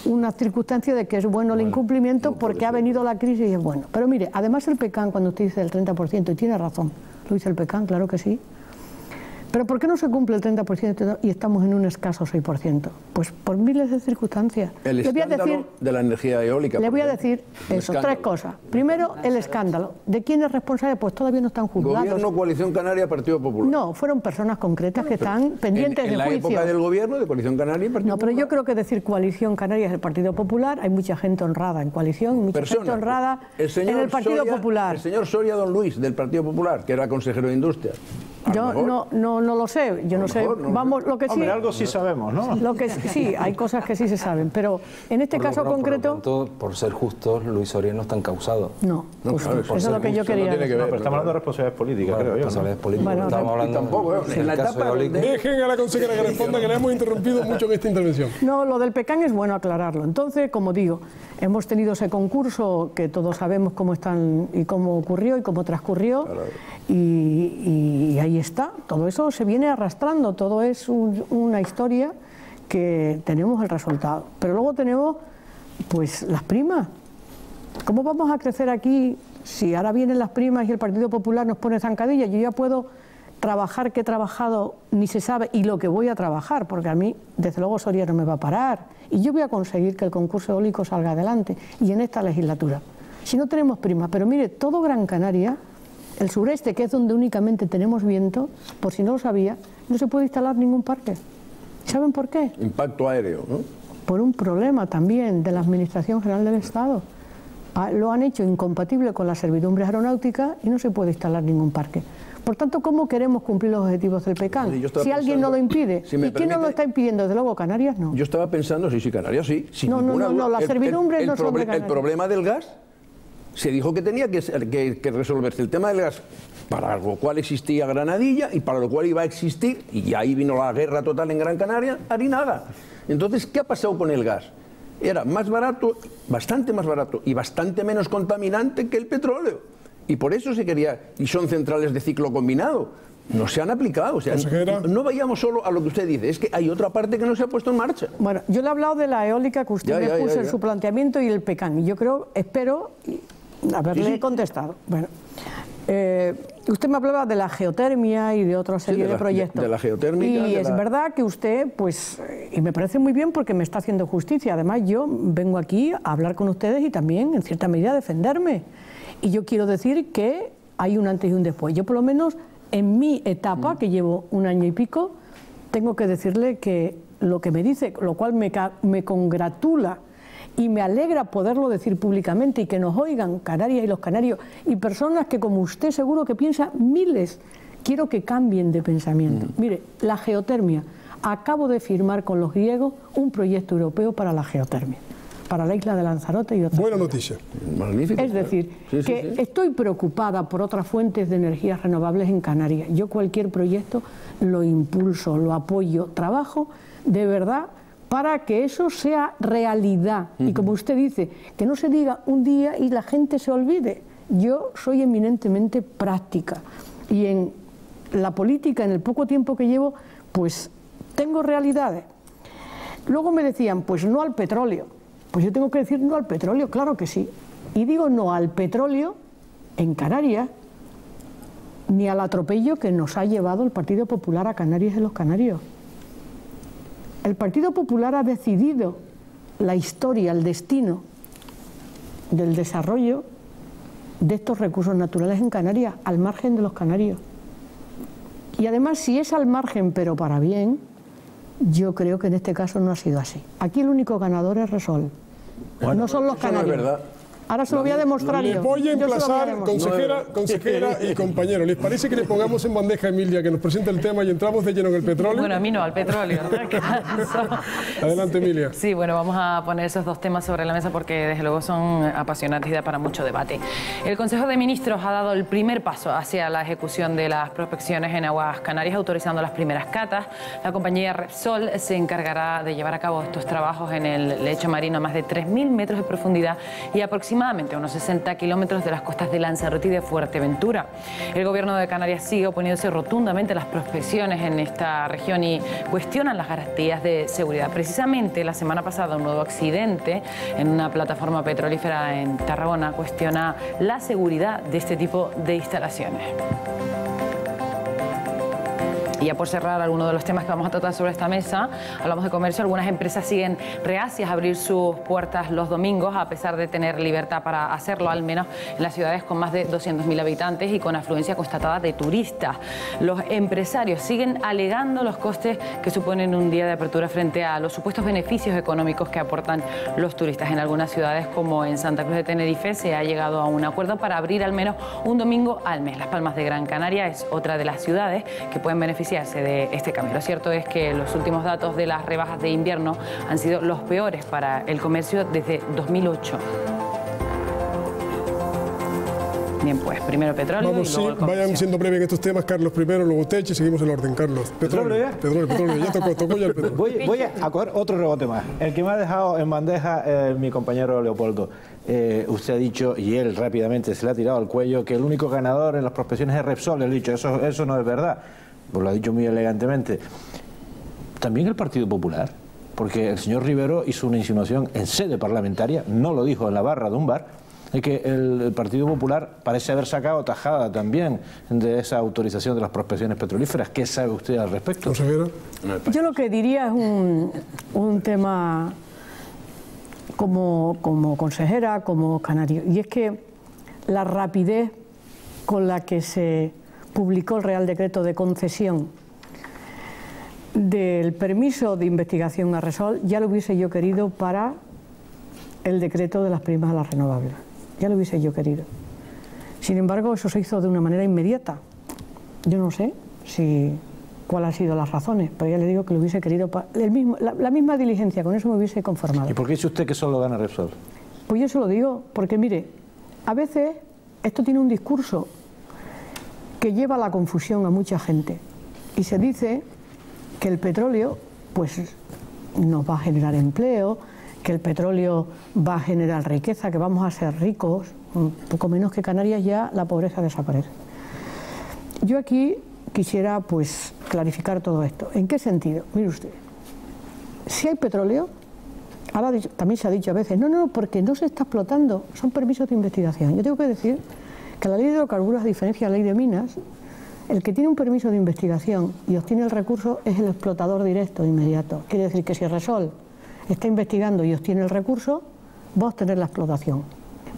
una circunstancia de que es bueno el incumplimiento porque ha venido la crisis y es bueno. Pero mire, además el PECAN, cuando usted dice el 30%, y tiene razón, lo dice el PECAN, claro que sí. Pero ¿por qué no se cumple el 30% y estamos en un escaso 6%? Pues por miles de circunstancias. El escándalo de la energía eólica. Le voy a decir eso, 3 cosas. Primero, el escándalo. ¿De quién es responsable? Pues todavía no están juzgados. Gobierno, Coalición Canaria, Partido Popular. No, fueron personas concretas que están pendientes de juicio. En la época del gobierno de Coalición Canaria y Partido Popular. No, pero yo creo que decir Coalición Canaria es el Partido Popular. Hay mucha gente honrada en coalición, mucha gente honrada en el Partido Popular. El señor Soria Don Luis, del Partido Popular, que era consejero de Industria. Yo no lo sé, yo no sé. Vamos, lo que sí. Hombre, algo sí sabemos, ¿no? Lo que sí, hay cosas que sí se saben, pero en este caso concreto. Por ser justos, Luis Soria no está encausado. No, justo. Eso es lo que yo quería. No, pero estamos hablando de responsabilidades políticas, creo yo. Responsabilidades políticas. Bueno, estamos hablando tampoco, en el caso eólico. Dejen a la consejera que responda, que le hemos interrumpido mucho en esta intervención. No, lo del PECAN es bueno aclararlo. Entonces, como digo, hemos tenido ese concurso que todos sabemos cómo están y cómo ocurrió y cómo transcurrió. Y ahí está, todo eso se viene arrastrando, todo es una historia que tenemos el resultado. Pero luego tenemos pues las primas. ¿Cómo vamos a crecer aquí si ahora vienen las primas y el Partido Popular nos pone zancadillas? Yo ya puedo trabajar que he trabajado, ni se sabe, y lo que voy a trabajar, porque a mí, desde luego, Soria no me va a parar. Y yo voy a conseguir que el concurso eólico salga adelante, y en esta legislatura. Si no tenemos primas, pero mire, todo Gran Canaria, el sureste, que es donde únicamente tenemos viento, por si no lo sabía, no se puede instalar ningún parque. ¿Saben por qué? Impacto aéreo, ¿no? Por un problema también de la Administración General del Estado. Lo han hecho incompatible con las servidumbres aeronáuticas y no se puede instalar ningún parque. Por tanto, ¿cómo queremos cumplir los objetivos del PECAN? Si alguien no lo impide. ¿Y quién no lo está impidiendo? Desde luego, Canarias no. Yo estaba pensando, sí, Canarias sí. No, las servidumbres no son de Canarias. El problema del gas, se dijo que tenía que resolverse el tema del gas, para lo cual existía Granadilla y para lo cual iba a existir, y ahí vino la guerra total en Gran Canaria, Arinaga. Entonces, ¿qué ha pasado con el gas? Era más barato, bastante más barato y bastante menos contaminante que el petróleo. Y por eso se quería, y son centrales de ciclo combinado. No se han aplicado. O sea, no vayamos solo a lo que usted dice, es que hay otra parte que no se ha puesto en marcha. Bueno, yo le he hablado de la eólica que usted me puso en su planteamiento y el PECAN. Y yo creo, espero haberle contestado. Bueno, usted me hablaba de la geotermia y de otra serie de proyectos. De la geotérmica. Y es verdad que usted, pues, y me parece muy bien porque me está haciendo justicia. Además, yo vengo aquí a hablar con ustedes y también, en cierta medida, a defenderme. Y yo quiero decir que hay un antes y un después. Yo, por lo menos, en mi etapa, que llevo 1 año y pico, tengo que decirle que lo que me dice, lo cual me congratula y me alegra poderlo decir públicamente y que nos oigan Canarias y los canarios y personas que, como usted, seguro que piensa miles, quiero que cambien de pensamiento. Mire, la geotermia. Acabo de firmar con los griegos un proyecto europeo para la geotermia, para la isla de Lanzarote y otras. Buena noticia. Magnífico. Es decir, estoy preocupada por otras fuentes de energías renovables en Canarias. Yo cualquier proyecto lo impulso, lo apoyo, trabajo de verdad para que eso sea realidad. Y como usted dice, que no se diga un día y la gente se olvide. Yo soy eminentemente práctica y en la política, en el poco tiempo que llevo, pues tengo realidades. Luego me decían, pues no al petróleo. Pues yo tengo que decir no al petróleo, claro que sí. Y digo no al petróleo en Canarias, ni al atropello que nos ha llevado el Partido Popular a Canarias y los canarios. El Partido Popular ha decidido la historia, el destino del desarrollo de estos recursos naturales en Canarias, al margen de los canarios. Y además, si es al margen, pero para bien, yo creo que en este caso no ha sido así. Aquí el único ganador es Repsol. Bueno, no son los canarios. No es verdad. Ahora se lo voy a demostrar yo. Les voy a emplazar, consejera y compañero. ¿Les parece que le pongamos en bandeja a Emilia que nos presente el tema y entramos de lleno en el petróleo? Bueno, a mí no, al petróleo. Adelante, Emilia. Sí, bueno, vamos a poner esos dos temas sobre la mesa porque desde luego son apasionantes y da para mucho debate. El Consejo de Ministros ha dado el primer paso hacia la ejecución de las prospecciones en aguas canarias, autorizando las primeras catas. La compañía Repsol se encargará de llevar a cabo estos trabajos en el lecho marino a más de 3.000 metros de profundidad y aproximadamente unos 60 kilómetros de las costas de Lanzarote y de Fuerteventura. El gobierno de Canarias sigue oponiéndose rotundamente a las prospecciones en esta región y cuestionan las garantías de seguridad. Precisamente la semana pasada un nuevo accidente en una plataforma petrolífera en Tarragona cuestiona la seguridad de este tipo de instalaciones. Y ya por cerrar algunos de los temas que vamos a tratar sobre esta mesa, hablamos de comercio. Algunas empresas siguen reacias a abrir sus puertas los domingos, a pesar de tener libertad para hacerlo, al menos en las ciudades con más de 200.000 habitantes y con afluencia constatada de turistas. Los empresarios siguen alegando los costes que suponen un día de apertura frente a los supuestos beneficios económicos que aportan los turistas. En algunas ciudades, como en Santa Cruz de Tenerife, se ha llegado a un acuerdo para abrir al menos un domingo al mes. Las Palmas de Gran Canaria es otra de las ciudades que pueden beneficiarse de este cambio. Lo cierto es que los últimos datos de las rebajas de invierno han sido los peores para el comercio desde 2008. Bien, pues primero petróleo. Vamos, y luego el comercio. Vayan siendo breves en estos temas. Carlos primero, luego Teche y seguimos el orden. Carlos. Petróleo. Petróleo. Ya tocó ya el petróleo. Voy a coger otro rebote más. El que me ha dejado en bandeja mi compañero Leopoldo. Usted ha dicho, y él rápidamente se le ha tirado al cuello, que el único ganador en las prospecciones es Repsol. Le he dicho, eso no es verdad. Pues lo ha dicho muy elegantemente. También el Partido Popular, porque el señor Rivero hizo una insinuación en sede parlamentaria, no lo dijo en la barra de un bar, de que el Partido Popular parece haber sacado tajada también de esa autorización de las prospecciones petrolíferas. ¿Qué sabe usted al respecto? Yo lo que diría es un tema como consejera, como canario, y es que la rapidez con la que se publicó el Real Decreto de concesión del permiso de investigación a Repsol ya lo hubiese yo querido para el decreto de las primas a las renovables. ya lo hubiese yo querido. Sin embargo, eso se hizo de una manera inmediata. Yo no sé cuáles han sido las razones, pero ya le digo que lo hubiese querido, la misma diligencia, con eso me hubiese conformado. ¿Y por qué dice usted que solo gana Repsol? Pues yo se lo digo, porque mire, a veces esto tiene un discurso que lleva a la confusión a mucha gente y se dice que el petróleo pues nos va a generar empleo, que el petróleo va a generar riqueza, que vamos a ser ricos, un poco menos que Canarias ya la pobreza desaparece. Yo aquí quisiera pues clarificar todo esto. ¿En qué sentido? Mire usted, si hay petróleo, ahora también se ha dicho a veces, no, porque no se está explotando, son permisos de investigación. Yo tengo que decir que la ley de hidrocarburos, a diferencia de la ley de minas, el que tiene un permiso de investigación y obtiene el recurso es el explotador directo, inmediato. Quiere decir que si Repsol está investigando y obtiene el recurso, va a obtener la explotación.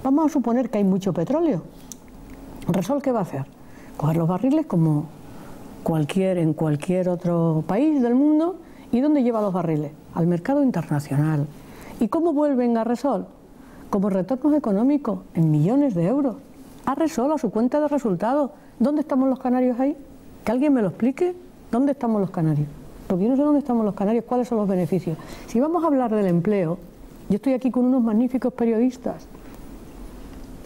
Vamos a suponer que hay mucho petróleo. ¿Repsol qué va a hacer? Coger los barriles como en cualquier otro país del mundo. ¿Y dónde lleva los barriles? Al mercado internacional. ¿Y cómo vuelven a Repsol? Como retornos económicos, en millones de euros. A Repsol, a su cuenta de resultados. ¿Dónde estamos los canarios ahí? Que alguien me lo explique. ¿Dónde estamos los canarios? Porque yo no sé dónde estamos los canarios, cuáles son los beneficios. Si vamos a hablar del empleo, yo estoy aquí con unos magníficos periodistas.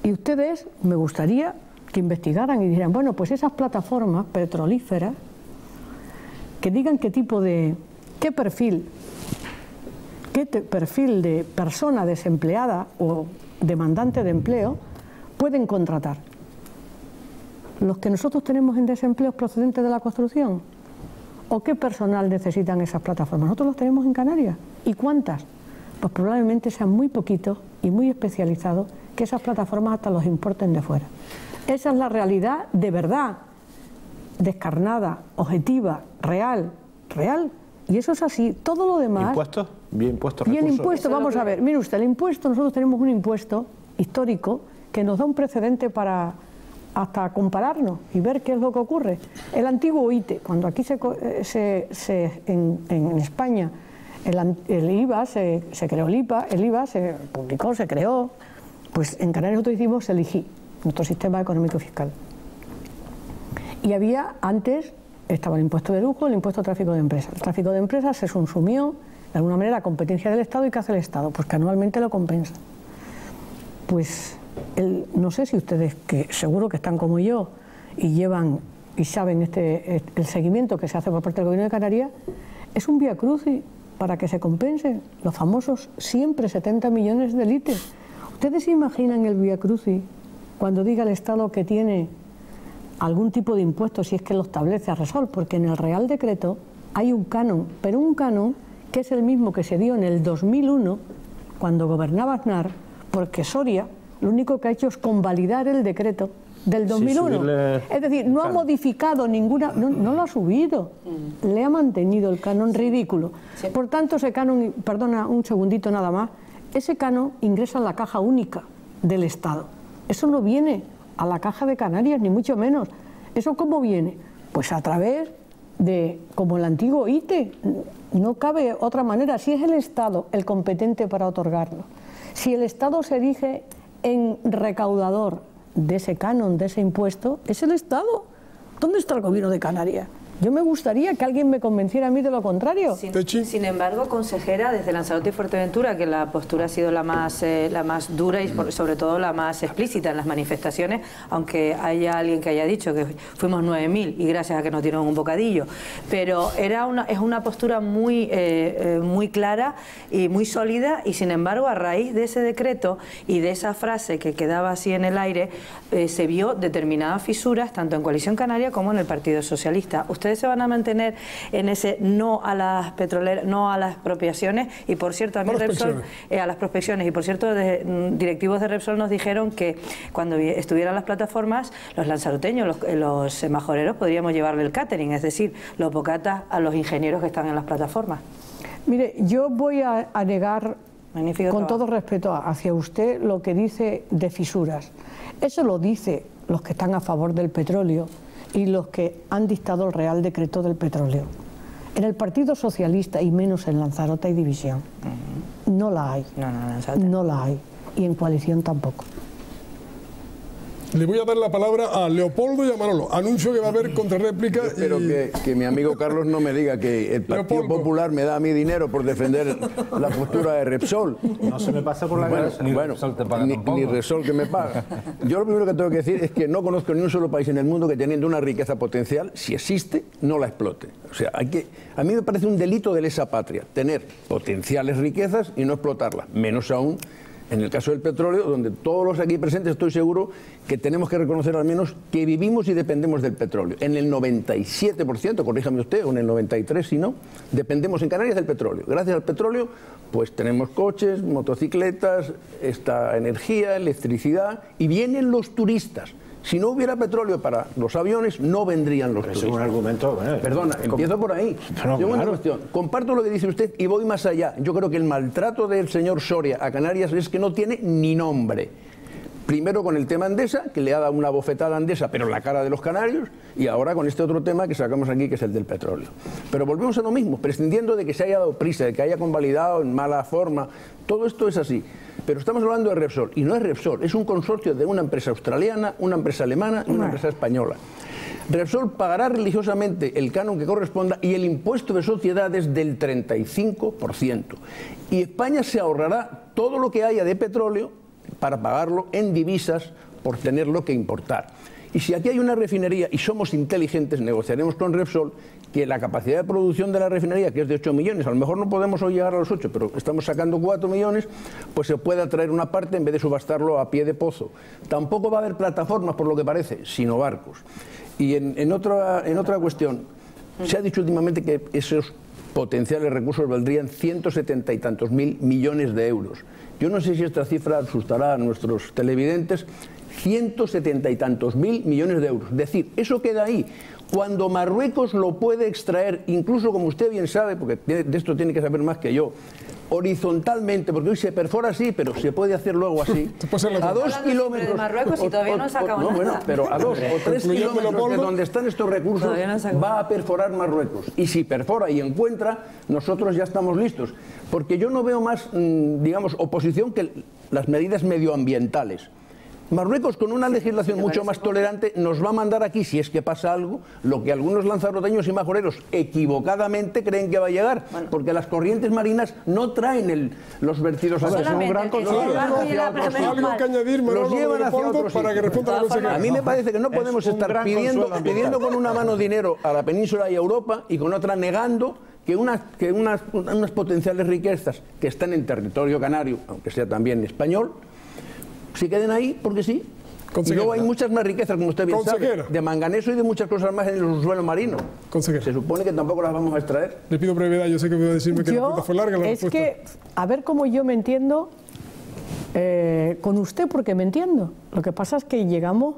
Y ustedes, me gustaría que investigaran y dijeran, bueno, pues esas plataformas petrolíferas, que digan qué perfil de persona desempleada o demandante de empleo pueden contratar. ¿Los que nosotros tenemos en desempleo procedentes de la construcción? ¿O qué personal necesitan esas plataformas? Nosotros los tenemos en Canarias. ¿Y cuántas? Pues probablemente sean muy poquitos y muy especializados, que esas plataformas hasta los importen de fuera. Esa es la realidad de verdad, descarnada, objetiva, real. Y eso es así. Todo lo demás... ¿Impuestos? Bien impuestos, recursos. Bien impuesto, vamos a ver. Mire usted, el impuesto, nosotros tenemos un impuesto histórico que nos da un precedente para hasta compararnos y ver qué es lo que ocurre. El antiguo ITE, cuando aquí en España el IVA se creó, el IVA se publicó, se creó, pues en Canarias nosotros hicimos el IGI, nuestro sistema económico fiscal. Y había antes, estaba el impuesto de lujo, el impuesto de tráfico de empresas. El tráfico de empresas se consumió de alguna manera a competencia del Estado. ¿Y qué hace el Estado? Pues que anualmente lo compensa. Pues no sé si ustedes, que seguro que están como yo y llevan y saben el seguimiento que se hace por parte del Gobierno de Canarias, es un vía crucis para que se compensen los famosos siempre 70 millones de litros. ¿Ustedes se imaginan el vía crucis cuando diga el Estado que tiene algún tipo de impuesto, si es que lo establece a Repsol? Porque en el Real Decreto hay un canon, pero un canon que es el mismo que se dio en el 2001 cuando gobernaba Aznar, porque Soria lo único que ha hecho es convalidar el decreto del 2001. Es decir, no ha modificado ninguna, no lo ha subido, le ha mantenido el canon ridículo. Por tanto, ese canon, perdona un segundito nada más, ese canon ingresa en la caja única del Estado. Eso no viene a la caja de Canarias, ni mucho menos. ¿Eso cómo viene? Pues a través de, como el antiguo ITE, no cabe otra manera. Si es el Estado el competente para otorgarlo, si el Estado se erige en recaudador de ese canon, de ese impuesto, es el Estado. ¿Dónde está el Gobierno de Canarias? Yo me gustaría que alguien me convenciera a mí de lo contrario. Sin embargo, consejera, desde Lanzarote y Fuerteventura, que la postura ha sido la más dura y sobre todo la más explícita en las manifestaciones, aunque haya alguien que haya dicho que fuimos 9.000 y gracias a que nos dieron un bocadillo, pero es una postura muy clara y muy sólida, y sin embargo, a raíz de ese decreto y de esa frase que quedaba así en el aire, se vio determinadas fisuras tanto en Coalición Canaria como en el Partido Socialista. ¿Ustedes se van a mantener en ese no a las petroleras, no a las expropiaciones? Y por cierto, a mí Repsol, a las prospecciones, y por cierto, directivos de Repsol nos dijeron que cuando estuvieran las plataformas, los lanzaroteños, los majoreros, podríamos llevarle el catering, es decir, los bocatas a los ingenieros que están en las plataformas. Mire, yo voy a negar, con todo respeto hacia usted, lo que dice de fisuras. Eso lo dice los que están a favor del petróleo y los que han dictado el Real Decreto del petróleo. En el Partido Socialista, y menos en Lanzarote, hay división. No la hay. No la hay. Y en Coalición tampoco. Le voy a dar la palabra a Leopoldo y a Manolo. Anuncio que va a haber contrarréplica. Espero que mi amigo Carlos no me diga que el Partido Popular me da a mí dinero por defender la postura de Repsol. No se me pasa por la cabeza. Bueno, ni Repsol que me paga. Yo lo primero que tengo que decir es que no conozco ni un solo país en el mundo que teniendo una riqueza potencial, si existe, no la explote. O sea, a mí me parece un delito de lesa patria tener potenciales riquezas y no explotarlas, menos aún en el caso del petróleo, donde todos los aquí presentes estoy seguro que tenemos que reconocer al menos que vivimos y dependemos del petróleo. En el 97%, corríjame usted, o en el 93% si no, dependemos en Canarias del petróleo. Gracias al petróleo, pues tenemos coches, motocicletas, esta energía, electricidad, y vienen los turistas. Si no hubiera petróleo para los aviones, no vendrían los turistas. Es un argumento... Perdona, empiezo por ahí. Segunda cuestión. Comparto lo que dice usted y voy más allá. Yo creo que el maltrato del señor Soria a Canarias es que no tiene ni nombre. Primero con el tema Endesa, que le ha dado una bofetada a Endesa, pero en la cara de los canarios, y ahora con este otro tema que sacamos aquí, que es el del petróleo. Pero volvemos a lo mismo, prescindiendo de que se haya dado prisa, de que haya convalidado en mala forma. Todo esto es así. Pero estamos hablando de Repsol, y no es Repsol, es un consorcio de una empresa australiana, una empresa alemana y una empresa española. Repsol pagará religiosamente el canon que corresponda y el impuesto de sociedades del 35%. Y España se ahorrará todo lo que haya de petróleo para pagarlo en divisas por tenerlo que importar. Y si aquí hay una refinería y somos inteligentes, negociaremos con Repsol que la capacidad de producción de la refinería, que es de 8 millones, a lo mejor no podemos hoy llegar a los 8, pero estamos sacando 4 millones, pues se pueda traer una parte en vez de subastarlo a pie de pozo. Tampoco va a haber plataformas, por lo que parece, sino barcos. Y en otra cuestión, se ha dicho últimamente que esos potenciales recursos valdrían 170 y tantos mil millones de euros. Yo no sé si esta cifra asustará a nuestros televidentes. 170 y tantos mil millones de euros. Es decir, eso queda ahí. Cuando Marruecos lo puede extraer, incluso como usted bien sabe, porque de esto tiene que saber más que yo, horizontalmente, porque hoy se perfora así, pero se puede hacer luego así, a 2 kilómetros... de Marruecos y todavía no sacamos nada. Bueno, pero a 2 o 3 kilómetros de donde están estos recursos va a perforar Marruecos. Y si perfora y encuentra, nosotros ya estamos listos. Porque yo no veo más, digamos, oposición que las medidas medioambientales. Marruecos, con una legislación mucho más tolerante, nos va a mandar aquí, si es que pasa algo, lo que algunos lanzaroteños y majoreros equivocadamente creen que va a llegar, porque las corrientes marinas no traen los vertidos hacia un gran consuelo. Algo que añadir, los llevan hacia otros para que responda a la consejera. A mí me parece que no podemos estar pidiendo con una mano dinero a la península y a Europa y con otra negando que unas potenciales riquezas que están en territorio canario, aunque sea también español, si queden ahí, porque sí. Y luego hay muchas más riquezas, como usted bien sabe, de manganeso y de muchas cosas más en el subsuelo marino. Se supone que tampoco las vamos a extraer. Le pido brevedad, yo sé que voy a decirme que la pregunta fue larga. Es que, a ver cómo yo me entiendo con usted, porque me entiendo. Lo que pasa es que llegamos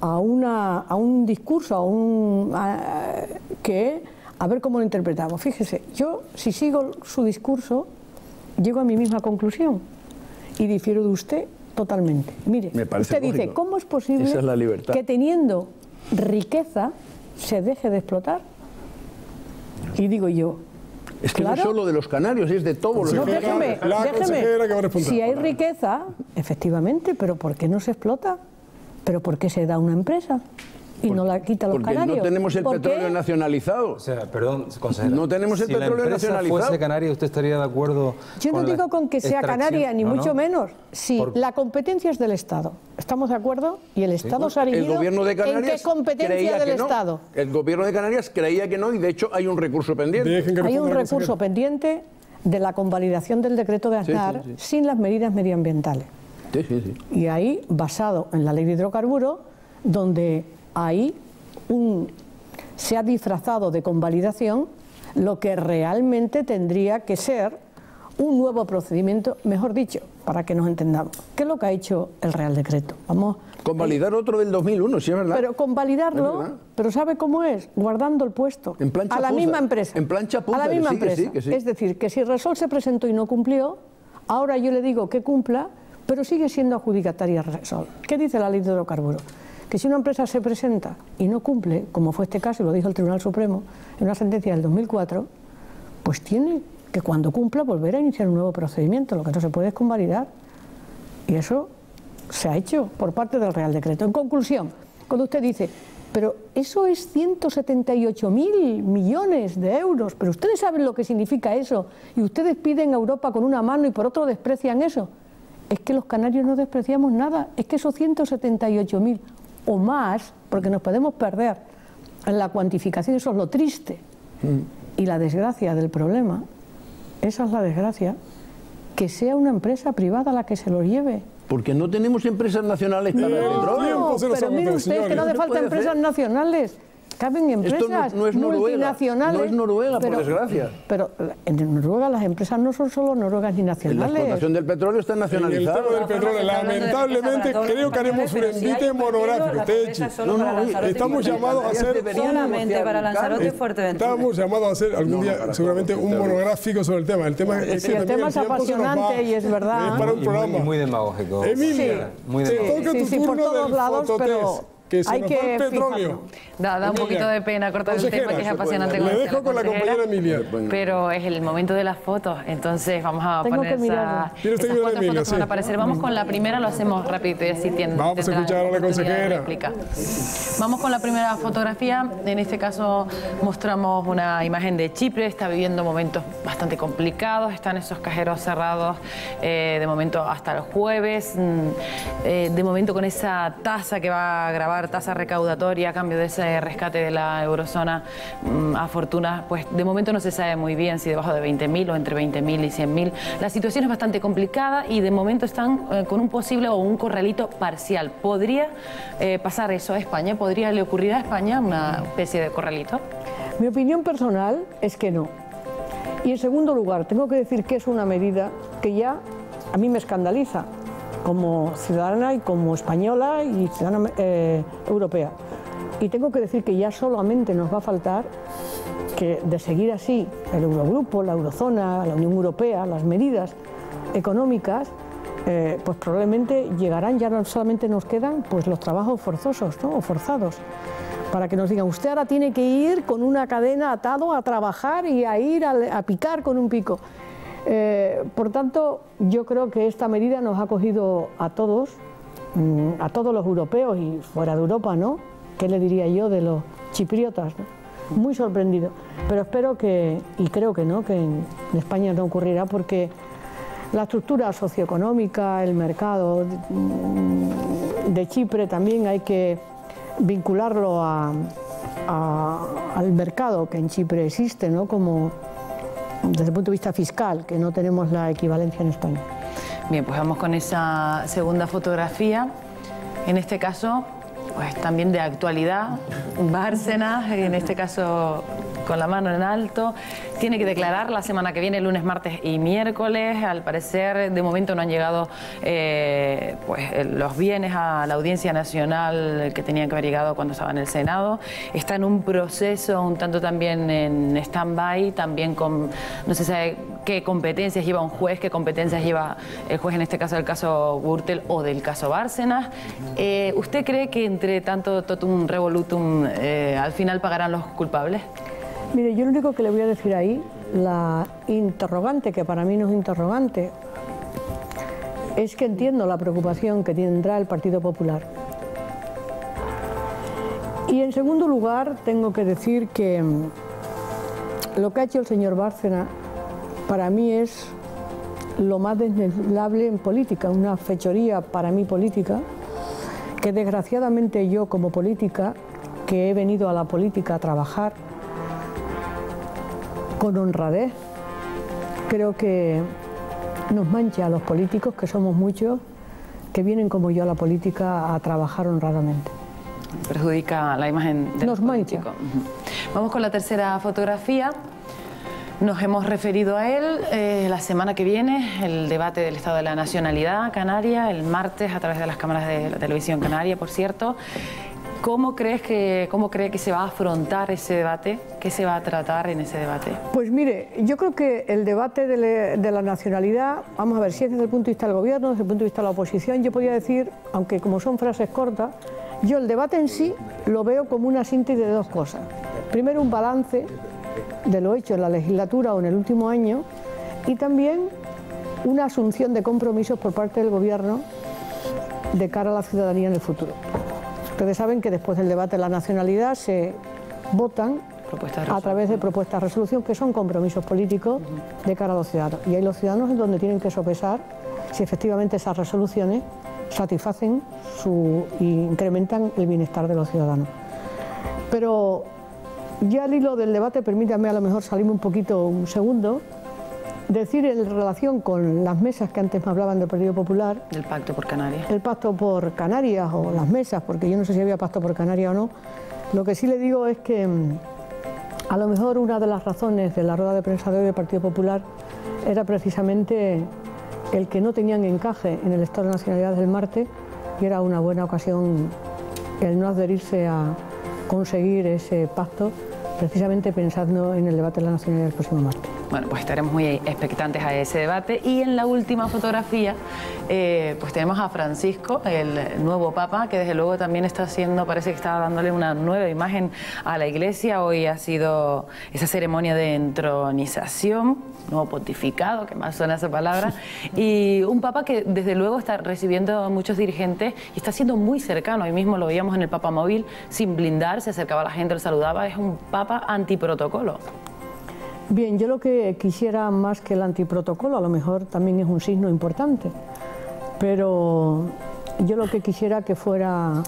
a un discurso, a ver cómo lo interpretamos. Fíjese, yo, si sigo su discurso, llego a mi misma conclusión y difiero de usted totalmente. Mire, usted dice, ¿cómo es posible que teniendo riqueza se deje de explotar? Y digo yo, es que no es solo de los canarios, es de todos los déjeme. Si hay riqueza, efectivamente, pero ¿por qué no se explota? ¿Pero por qué se da a una empresa? Y no la quita los canarios. Porque no tenemos el petróleo nacionalizado. O sea, perdón, consejera. No tenemos el petróleo nacionalizado. Si la empresa fuese canaria, ¿usted estaría de acuerdo? Yo no digo con que sea canaria, ni mucho menos. Si la competencia es del Estado. ¿Estamos de acuerdo? Y el Estado se ha erigido. El gobierno de Canarias ¿en qué competencia del Estado? El gobierno de Canarias creía que no, y de hecho hay un recurso pendiente. Hay un recurso pendiente de la convalidación del decreto de Aznar sin las medidas medioambientales. Y ahí, basado en la ley de hidrocarburos, donde ahí se ha disfrazado de convalidación lo que realmente tendría que ser un nuevo procedimiento, mejor dicho, para que nos entendamos. ¿Qué es lo que ha hecho el Real Decreto? Convalidar otro del 2001, sí es verdad. Pero convalidarlo, pero ¿sabe cómo es? Guardando el puesto a la misma empresa. En plan chapuza, a la misma empresa. Es decir, que si Repsol se presentó y no cumplió, ahora yo le digo que cumpla, pero sigue siendo adjudicataria Repsol. ¿Qué dice la ley de hidrocarburos? Que si una empresa se presenta y no cumple, como fue este caso y lo dijo el Tribunal Supremo en una sentencia del 2004, pues tiene que cuando cumpla volver a iniciar un nuevo procedimiento. Lo que no se puede es convalidar. Y eso se ha hecho por parte del Real Decreto. En conclusión, cuando usted dice, pero eso es 178.000 millones de euros, pero ustedes saben lo que significa eso, y ustedes piden a Europa con una mano y por otro desprecian eso. Es que los canarios no despreciamos nada, es que esos 178.000 o más, porque nos podemos perder en la cuantificación, eso es lo triste. Y la desgracia del problema, esa es la desgracia, que sea una empresa privada la que se lo lleve. Porque no tenemos empresas nacionales para el petróleo. Pero mire usted que no hace falta empresas nacionales. Caben empresas no es multinacionales. No es Noruega, por desgracia. Pero en Noruega las empresas no son solo noruegas ni nacionales. La explotación del petróleo está nacionalizada. En el tema del petróleo, lamentablemente, creo que haremos un envite monográfico. Estamos llamados a hacer... para Lanzarote y Fuerteventura. Estamos llamados a hacer algún día, seguramente, un monográfico sobre el tema. El tema es que el tema es apasionante y es verdad. Es para un programa. Muy demagógico. Emilia, te toca tu turno del fototest. Que se nos fue el petróleo. Da un poquito de pena cortar el tema, que es apasionante. Le dejo con la compañera Emilia. Pero es el momento de las fotos, entonces vamos a poner esas fotos que van a aparecer. Vamos con la primera, lo hacemos rápido y así tiene. Vamos a escuchar a la consejera. Vamos con la primera fotografía. En este caso mostramos una imagen de Chipre. Está viviendo momentos bastante complicados. Están esos cajeros cerrados de momento hasta el jueves. De momento con esa tasa que va a grabar, tasa recaudatoria a cambio de ese rescate de la eurozona a fortuna, pues de momento no se sabe muy bien si debajo de 20.000 o entre 20.000 y 100.000. La situación es bastante complicada y de momento están con un posible o un corralito parcial. ¿Podría pasar eso a España? ¿Podría le ocurrir a España una especie de corralito? Mi opinión personal es que no. Y en segundo lugar, tengo que decir que es una medida que ya a mí me escandaliza, como ciudadana y como española y ciudadana europea. Y tengo que decir que ya solamente nos va a faltar que de seguir así el Eurogrupo, la Eurozona, la Unión Europea, las medidas económicas, pues probablemente llegarán, ya no solamente nos quedan pues los trabajos forzosos, ¿no? O forzados, para que nos digan, usted ahora tiene que ir con una cadena atado a trabajar y a ir a picar con un pico. Por tanto, yo creo que esta medida nos ha cogido a todos los europeos y fuera de Europa, ¿no? ¿Qué le diría yo de los chipriotas, ¿no? Muy sorprendido. Pero espero que, y creo que no, que en España no ocurrirá, porque la estructura socioeconómica, el mercado de Chipre también hay que vincularlo al mercado que en Chipre existe, ¿no? Como desde el punto de vista fiscal, que no tenemos la equivalencia en España. Bien, pues vamos con esa segunda fotografía. En este caso, pues también de actualidad, Bárcenas, en este caso con la mano en alto, tiene que declarar la semana que viene, lunes, martes y miércoles. Al parecer, de momento no han llegado pues, los bienes a la Audiencia Nacional que tenían que haber llegado cuando estaba en el Senado. Está en un proceso un tanto también en stand-by, también con, no se sabe qué competencias lleva un juez, qué competencias lleva el juez, en este caso del caso Gürtel o del caso Bárcenas. ¿Usted cree que entre tanto totum revolutum al final pagarán los culpables? Mire, yo lo único que le voy a decir ahí, la interrogante, que para mí no es interrogante, es que entiendo la preocupación que tendrá el Partido Popular. Y en segundo lugar, tengo que decir que lo que ha hecho el señor Bárcenas para mí es lo más desdeñable en política, una fechoría para mí política, que desgraciadamente yo como política, que he venido a la política a trabajar con honradez, creo que nos mancha a los políticos, que somos muchos, que vienen como yo a la política a trabajar honradamente. Perjudica la imagen del político. Mancha. Vamos con la tercera fotografía. Nos hemos referido a él la semana que viene, el debate del Estado de la Nacionalidad canaria, el martes a través de las cámaras de la televisión canaria, por cierto. ¿Cómo cree que se va a afrontar ese debate? ¿Qué se va a tratar en ese debate? Pues mire, yo creo que el debate de la nacionalidad, vamos a ver, si es desde el punto de vista del gobierno, desde el punto de vista de la oposición, yo podría decir, aunque como son frases cortas, yo el debate en sí lo veo como una síntesis de dos cosas. Primero, un balance de lo hecho en la legislatura o en el último año, y también una asunción de compromisos por parte del gobierno de cara a la ciudadanía en el futuro. Ustedes saben que después del debate de la nacionalidad se votan a través de propuestas de resolución que son compromisos políticos de cara a los ciudadanos. Y hay los ciudadanos en donde tienen que sopesar si efectivamente esas resoluciones satisfacen e incrementan el bienestar de los ciudadanos. Pero ya al hilo del debate, permítanme a lo mejor salirme un poquito un segundo, decir en relación con las mesas que antes me hablaban del Partido Popular. El Pacto por Canarias. El Pacto por Canarias o las mesas, porque yo no sé si había Pacto por Canarias o no. Lo que sí le digo es que a lo mejor una de las razones de la rueda de prensa de hoy del Partido Popular era precisamente el que no tenían encaje en el Estado de Nacionalidad del martes y era una buena ocasión el no adherirse a conseguir ese pacto, precisamente pensando en el debate de la nacionalidad del próximo martes. Bueno, pues estaremos muy expectantes a ese debate. Y en la última fotografía, pues tenemos a Francisco, el nuevo Papa, que desde luego también está haciendo, parece que está dándole una nueva imagen a la Iglesia. Hoy ha sido esa ceremonia de entronización, nuevo pontificado, que más suena esa palabra, y un Papa que desde luego está recibiendo a muchos dirigentes y está siendo muy cercano. Hoy mismo lo veíamos en el Papa Móvil, sin blindar, se acercaba a la gente, lo saludaba. Es un Papa antiprotocolo. Bien, yo lo que quisiera más que el antiprotocolo, a lo mejor también es un signo importante, pero yo lo que quisiera que fuera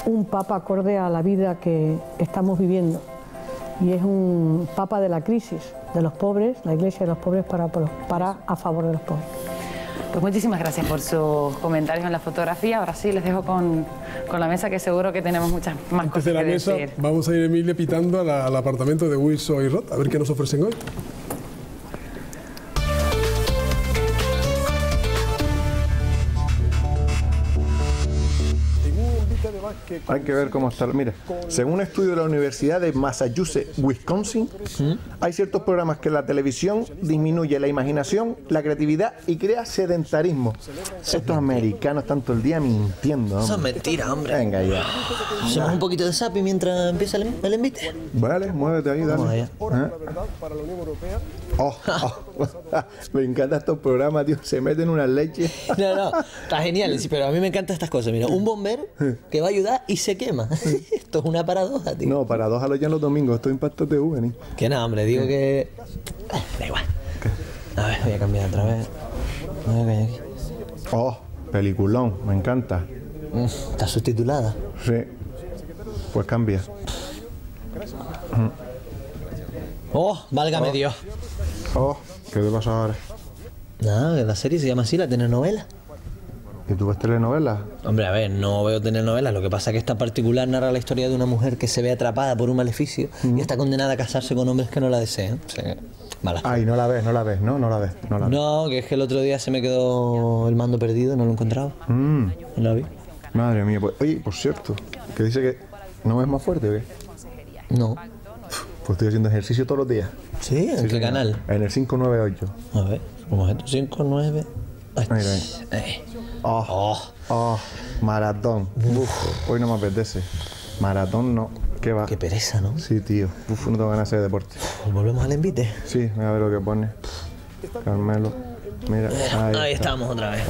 un Papa acorde a la vida que estamos viviendo, y es un Papa de la crisis, de los pobres, la Iglesia de los pobres para a favor de los pobres. Pues muchísimas gracias por sus comentarios en la fotografía. Ahora sí, les dejo con la mesa, que seguro que tenemos muchas más cosas que decir. Antes de la mesa, vamos a ir, Emilia, pitando al apartamento de Wilson y Roth, a ver qué nos ofrecen hoy. Hay que ver cómo está. Mira, según un estudio de la Universidad de Massachusetts, Wisconsin, hay ciertos programas que la televisión disminuye la imaginación, la creatividad y crea sedentarismo. Estos americanos están todo el día mintiendo. Eso es mentira, hombre. Venga ya. Hacemos un poquito de zapping mientras empieza el envite. Vale, muévete ahí, dale. Vamos allá. Me encantan estos programas, tío. Se meten unas leches. No, está genial. Sí, pero a mí me encantan estas cosas. Mira, un bombero que va a ayudar y se quema. Esto es una paradoja, tío. No, paradoja lo ya los domingos. Esto es Impacto TV, ¿ni? Que nada, hombre, digo que... Da igual. A ver, voy a cambiar otra vez. Voy a callar aquí. Oh, peliculón, me encanta. Está subtitulada. Sí. Pues cambia. Oh, válgame Dios. Oh, ¿qué te pasa ahora? Nada, la serie se llama así, la telenovela. ¿Y tú ves telenovelas? Hombre, a ver, no veo telenovelas. Lo que pasa es que esta particular narra la historia de una mujer que se ve atrapada por un maleficio y está condenada a casarse con hombres que no la desean. O sea, mala. Ay, no la ves, ¿no? No la ves. No, que es que el otro día se me quedó el mando perdido, no lo encontraba. No la vi. Madre mía, pues, oye, por cierto, que dice que no ves más fuerte, ¿o qué? No. Pues estoy haciendo ejercicio todos los días. ¿Sí? ¿En qué canal? En el 598. A ver, ¿cómo es esto? 5-9... Maratón. Hoy no me apetece. Maratón no. ¿Qué va? Qué pereza, ¿no? Sí, tío. No tengo ganas de hacer deporte. ¿Volvemos al envite? Sí, voy a ver lo que pone. Carmelo. Mira, ahí estamos otra vez.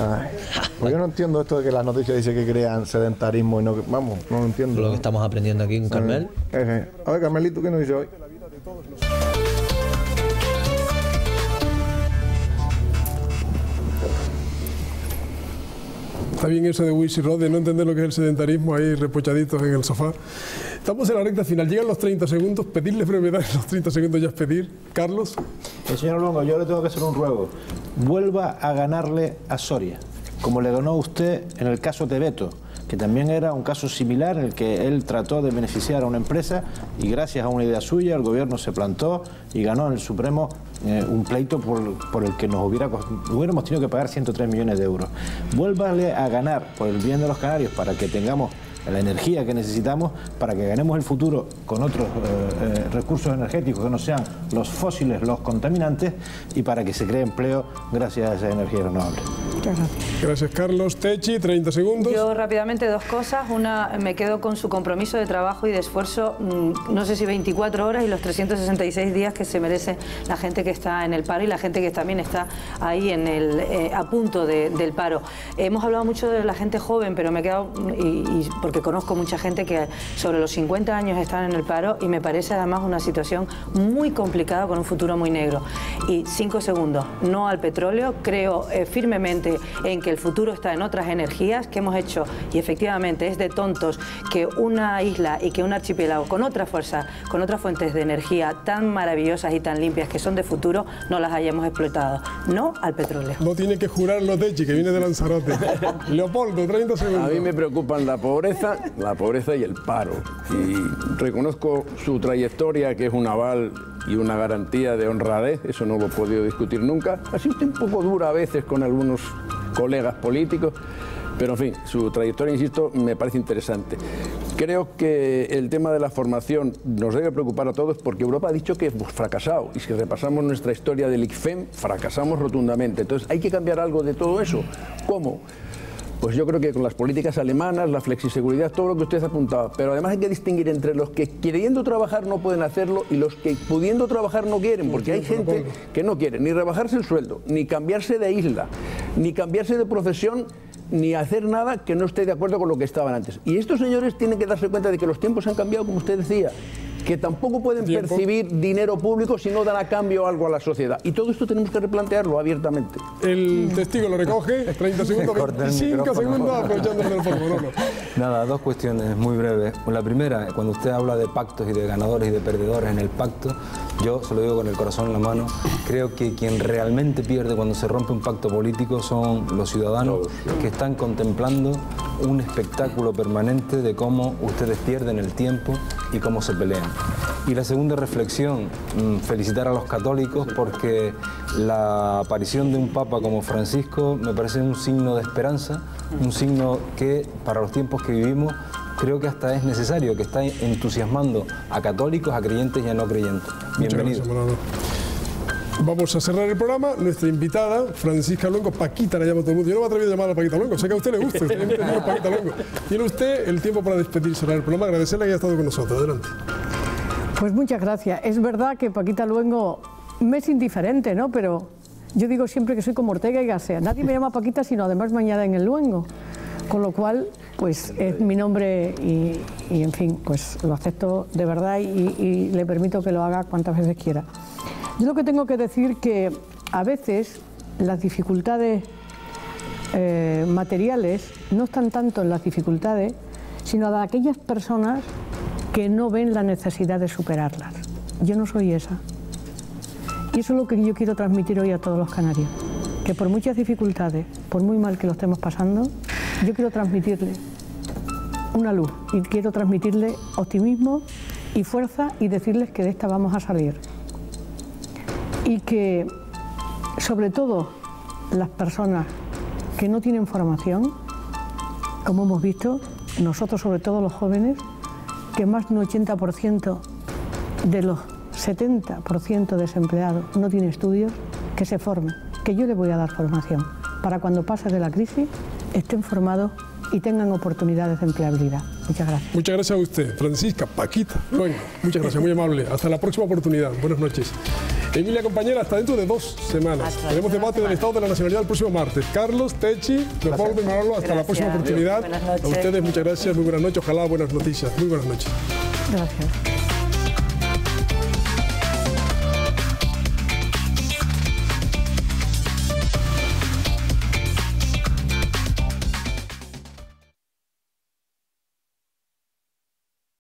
Pues yo no entiendo esto de que las noticias dicen que crean sedentarismo y no... Vamos, no lo entiendo. Lo que estamos aprendiendo aquí con Carmel. A ver, Carmelito, ¿qué nos dice hoy? Está bien eso de Wish y Rod, de no entender lo que es el sedentarismo, ahí repochaditos en el sofá. Estamos en la recta final, llegan los 30 segundos, pedirle brevedad en los 30 segundos ya es pedir. Carlos. Señor Longo, yo le tengo que hacer un ruego. Vuelva a ganarle a Soria, como le ganó usted en el caso de Beto, que también era un caso similar en el que él trató de beneficiar a una empresa y gracias a una idea suya el gobierno se plantó y ganó en el Supremo un pleito por el que nos hubiéramos tenido que pagar 103 millones de euros. Vuélvale a ganar por el bien de los canarios para que tengamos la energía que necesitamos, para que ganemos el futuro con otros recursos energéticos que no sean los fósiles, los contaminantes, y para que se cree empleo gracias a esa energía renovable. Muchas gracias. Gracias, Carlos. Techi, 30 segundos. Yo rápidamente dos cosas. Una, me quedo con su compromiso de trabajo y de esfuerzo, no sé si 24 horas y los 366 días que se merece la gente que está en el paro y la gente que también está ahí en a punto del paro. Hemos hablado mucho de la gente joven, pero me he quedado, y porque conozco mucha gente que sobre los 50 años están en el paro y me parece además una situación muy complicada con un futuro muy negro. Y 5 segundos, no al petróleo. Creo firmemente en que el futuro está en otras energías que hemos hecho, y efectivamente es de tontos que una isla y que un archipiélago con otra fuerza, con otras fuentes de energía tan maravillosas y tan limpias que son de futuro, no las hayamos explotado. No al petróleo. No tiene que jurarlo Techi, que viene de Lanzarote. Leopoldo, 30 segundos. A mí me preocupan la pobreza y el paro. Y reconozco su trayectoria, que es un aval y una garantía de honradez, eso no lo he podido discutir nunca. Ha sido un poco dura a veces con algunos colegas políticos, pero en fin, su trayectoria, insisto, me parece interesante. Creo que el tema de la formación nos debe preocupar a todos porque Europa ha dicho que hemos fracasado, y si repasamos nuestra historia del ICFEM, fracasamos rotundamente. Entonces hay que cambiar algo de todo eso. ¿Cómo? Pues yo creo que con las políticas alemanas, la flexiseguridad, todo lo que usted ha apuntado, pero además hay que distinguir entre los que queriendo trabajar no pueden hacerlo y los que pudiendo trabajar no quieren, porque hay gente que no quiere ni rebajarse el sueldo, ni cambiarse de isla, ni cambiarse de profesión, ni hacer nada que no esté de acuerdo con lo que estaban antes. Y estos señores tienen que darse cuenta de que los tiempos han cambiado, como usted decía, que tampoco pueden percibir dinero público si no dan a cambio algo a la sociedad. Y todo esto tenemos que replantearlo abiertamente. El testigo lo recoge, 30 segundos, 25 segundos, aprovechando el teléfono. Nada, dos cuestiones muy breves. La primera, cuando usted habla de pactos y de ganadores y de perdedores en el pacto, yo se lo digo con el corazón en la mano, creo que quien realmente pierde cuando se rompe un pacto político son los ciudadanos que están contemplando un espectáculo permanente de cómo ustedes pierden el tiempo y cómo se pelean. Y la segunda reflexión, felicitar a los católicos porque la aparición de un papa como Francisco me parece un signo de esperanza, un signo que para los tiempos que vivimos creo que hasta es necesario, que está entusiasmando a católicos, a creyentes y a no creyentes. Bienvenido. Vamos a cerrar el programa. Nuestra invitada, Francisca Luengo, Paquita la llama todo el mundo. Yo no me atreví a llamar a Paquita Luengo, sé que a usted le gusta. Paquita Luengo. Tiene usted el tiempo para despedirse del programa. Agradecerle que haya estado con nosotros. Adelante. Pues muchas gracias. Es verdad que Paquita Luengo me es indiferente, ¿no? Pero yo digo siempre que soy como Ortega y Gasset. Nadie me llama Paquita, sino además me añaden el Luengo. Con lo cual, pues es mi nombre y en fin, pues lo acepto de verdad y le permito que lo haga cuantas veces quiera. Yo lo que tengo que decir que a veces las dificultades materiales no están tanto en las dificultades, sino de aquellas personas que no ven la necesidad de superarlas. Yo no soy esa. Y eso es lo que yo quiero transmitir hoy a todos los canarios. Que por muchas dificultades, por muy mal que lo estemos pasando, yo quiero transmitirle una luz y quiero transmitirle optimismo y fuerza y decirles que de esta vamos a salir. Y que, sobre todo, las personas que no tienen formación, como hemos visto, nosotros, sobre todo los jóvenes, que más de un 80% de los 70% desempleados no tienen estudios, que se formen, que yo les voy a dar formación, para cuando pase de la crisis estén formados y tengan oportunidades de empleabilidad. Muchas gracias. Muchas gracias a usted, Francisca, Paquita. Bueno, muchas gracias, muy amable. Hasta la próxima oportunidad. Buenas noches. Emilia, compañera, hasta dentro de 2 semanas. Tenemos debate del Estado de la Nacionalidad el próximo martes. Carlos, Techi, Leopoldo y Manolo, hasta la próxima oportunidad. A ustedes muchas gracias, muy buenas noches. Ojalá buenas noticias. Muy buenas noches. Gracias.